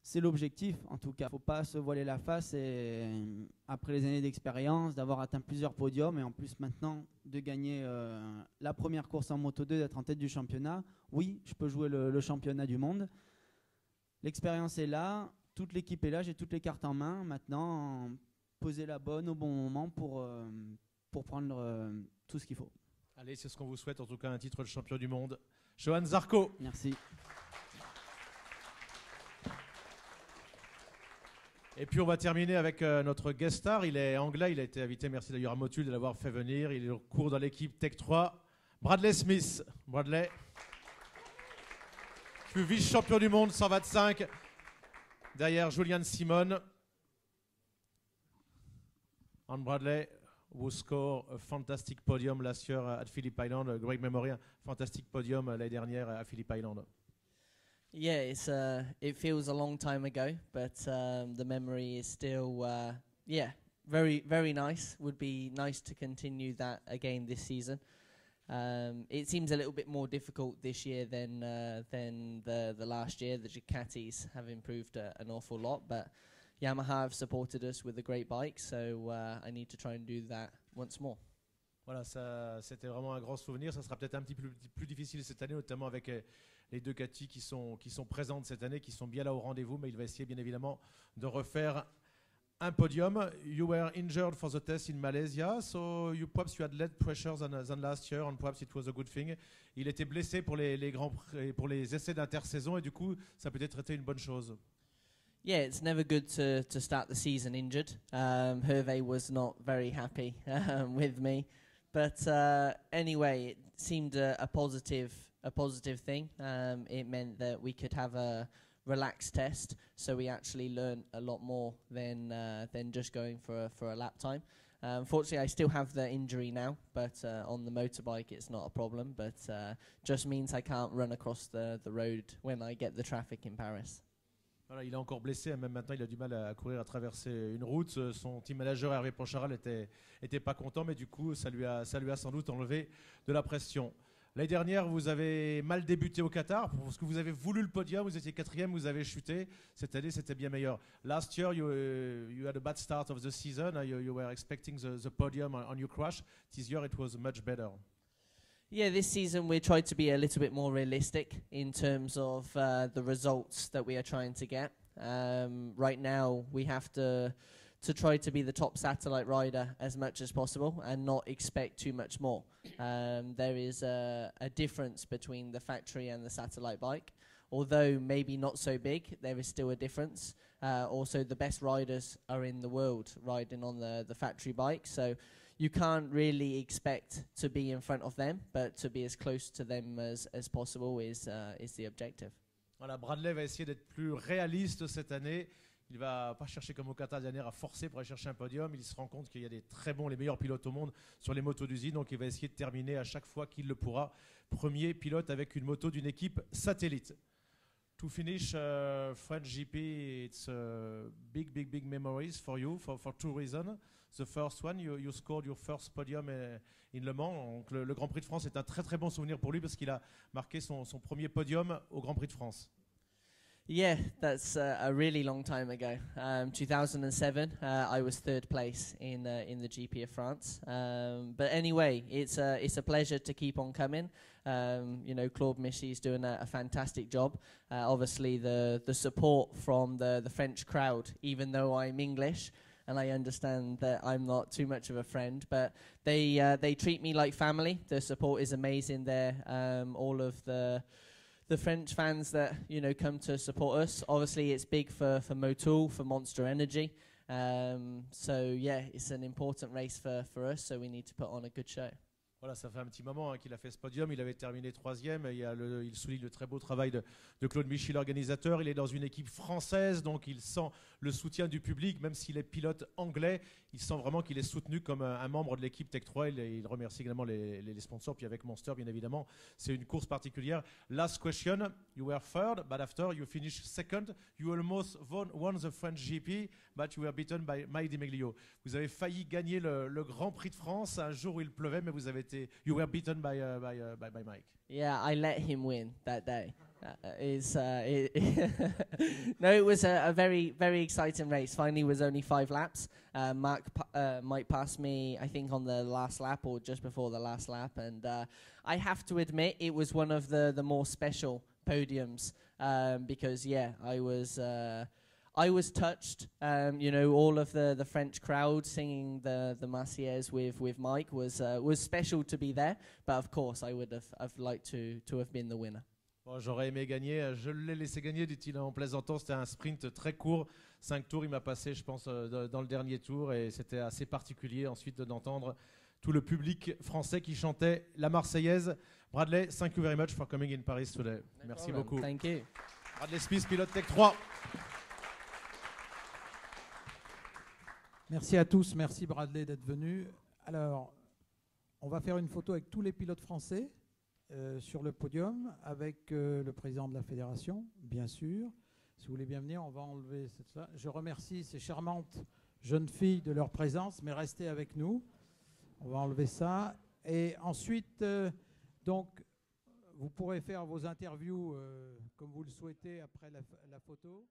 C'est l'objectif, en tout cas. Il ne faut pas se voiler la face et après les années d'expérience, d'avoir atteint plusieurs podiums et en plus maintenant de gagner la première course en Moto 2, d'être en tête du championnat. Oui, je peux jouer le championnat du monde. L'expérience est là, toute l'équipe est là, j'ai toutes les cartes en main. Maintenant, poser la bonne au bon moment pour prendre tout ce qu'il faut. Allez, c'est ce qu'on vous souhaite, en tout cas un titre de champion du monde. Johan Zarco. Merci. Et puis on va terminer avec notre guest star. Il est anglais, il a été invité, merci d'ailleurs à Motul de l'avoir fait venir. Il est au cours dans l'équipe Tech 3. Bradley Smith. Bradley, je suis vice-champion du monde 125. Derrière Julian Simon. And Bradley, who scored a fantastic podium last year at Phillip Island, a great memory, un fantastic podium l'année dernière à Phillip Island. Yeah, it feels a long time ago, but the memory is still, very, very nice. Would be nice to continue that again this season. It seems a little bit more difficult this year than the last year. The Ducatis have improved an awful lot, but Yamaha have supported us with a great bike, so I need to try and do that once more. Voilà, c'était vraiment un grand souvenir. Ça sera peut-être un petit peu plus difficile cette année, notamment avec les deux Cathy qui sont présentes cette année, qui sont bien là au rendez-vous, mais il va essayer bien évidemment de refaire un podium. You were injured for the test in Malaysia, so perhaps you had less pressure than last year, and perhaps it was a good thing. Il était blessé pour pour les essais d'intersaison, et du coup, ça peut être été une bonne chose. Yeah, it's never good to start the season injured. Hervé was not very happy with me, but anyway, it seemed a positive thing. It meant that we could have a relaxed test, so we actually learned a lot more than just going for a lap time. Unfortunately, I still have the injury now, but on the motorbike it's not a problem, but just means I can't run across the road when I get the traffic in Paris. Voilà, il est encore blessé, même maintenant il a du mal à courir, à traverser une route. Son team manager Hervé Poncharal était pas content, mais du coup ça lui a sans doute enlevé de la pression. L'année dernière, vous avez mal débuté au Qatar, parce que vous avez voulu le podium, vous étiez 4e, vous avez chuté. Cette année, c'était bien meilleur. Last year, you had a bad start of the season. You were expecting the podium on your crash. This year, it was much better. Yeah, this season we tried to be a little bit more realistic in terms of the results that we are trying to get. Right now, we have to try to be the top satellite rider as much as possible and not expect too much more. There is a difference between the factory and the satellite bike. Although maybe not so big, there is still a difference. Also, the best riders are in the world riding on the factory bike, so you can't really expect to be in front of them, but to be as close to them as possible is the objective. Voilà, Bradley va essayer d'être plus réaliste cette année. Il va pas chercher comme au Qatar dernière à forcer pour aller chercher un podium. Il se rend compte qu'il y a des très bons, les meilleurs pilotes au monde sur les motos d'usine. Donc il va essayer de terminer à chaque fois qu'il le pourra. Premier pilote avec une moto d'une équipe satellite. To finish French GP, it's big memories for you for two reasons. The first one, you scored your first podium in Le Mans. Donc le Grand Prix de France est un très bon souvenir pour lui parce qu'il a marqué son premier podium au Grand Prix de France. Yeah, that's a really long time ago. 2007, I was third place in the GP of France. But anyway, it's a pleasure to keep on coming. You know, Claude Michy is doing a fantastic job. Obviously, the support from the French crowd, even though I'm English, and I understand that I'm not too much of a friend, but they treat me like family. The support is amazing there. All of the French fans that, you know, come to support us. Obviously, it's big for Motul, for Monster Energy. So yeah, it's an important race for us. So we need to put on a good show. Voilà, ça fait un petit moment qu'il a fait ce podium. Il avait terminé 3e. Il souligne le très beau travail de Claude Michy, l'organisateur. Il est dans une équipe française, donc il sent le soutien du public, même s'il est pilote anglais. Il sent vraiment qu'il est soutenu comme un membre de l'équipe Tech 3. Il remercie également les sponsors, puis avec Monster, bien évidemment. C'est une course particulière. Last question. You were third, but after you finished second. You almost won the French GP, but you were beaten by Mike Di Meglio. Vous avez failli gagner le Grand Prix de France un jour où il pleuvait, mais vous avez you were beaten by Mike. Yeah, I let him win that day. No, it was a very exciting race. Finally, it was only 5 laps. Mike passed me, I think, on the last lap or just before the last lap, and I have to admit it was one of the more special podiums because yeah, I was touched. You know, all of the French crowd singing the Marseillaise with Mike was special to be there. But of course, I would have liked to have been the winner. Bon, j'aurais aimé gagner. Je l'ai laissé gagner, dit-il en plaisantant. C'était un sprint très court. 5 tours, il m'a passé, je pense, dans le dernier tour. Et c'était assez particulier ensuite d'entendre tout le public français qui chantait la Marseillaise. Bradley, thank you very much for coming in Paris today. Merci beaucoup. Thank you. Bradley Spies, pilote Tech 3. Merci à tous, merci Bradley d'être venu. Alors, on va faire une photo avec tous les pilotes français sur le podium, avec le président de la fédération, bien sûr. Si vous voulez bien venir, on va enlever ça. Je remercie ces charmantes jeunes filles de leur présence, mais restez avec nous. On va enlever ça. Et ensuite, donc, vous pourrez faire vos interviews comme vous le souhaitez après la photo.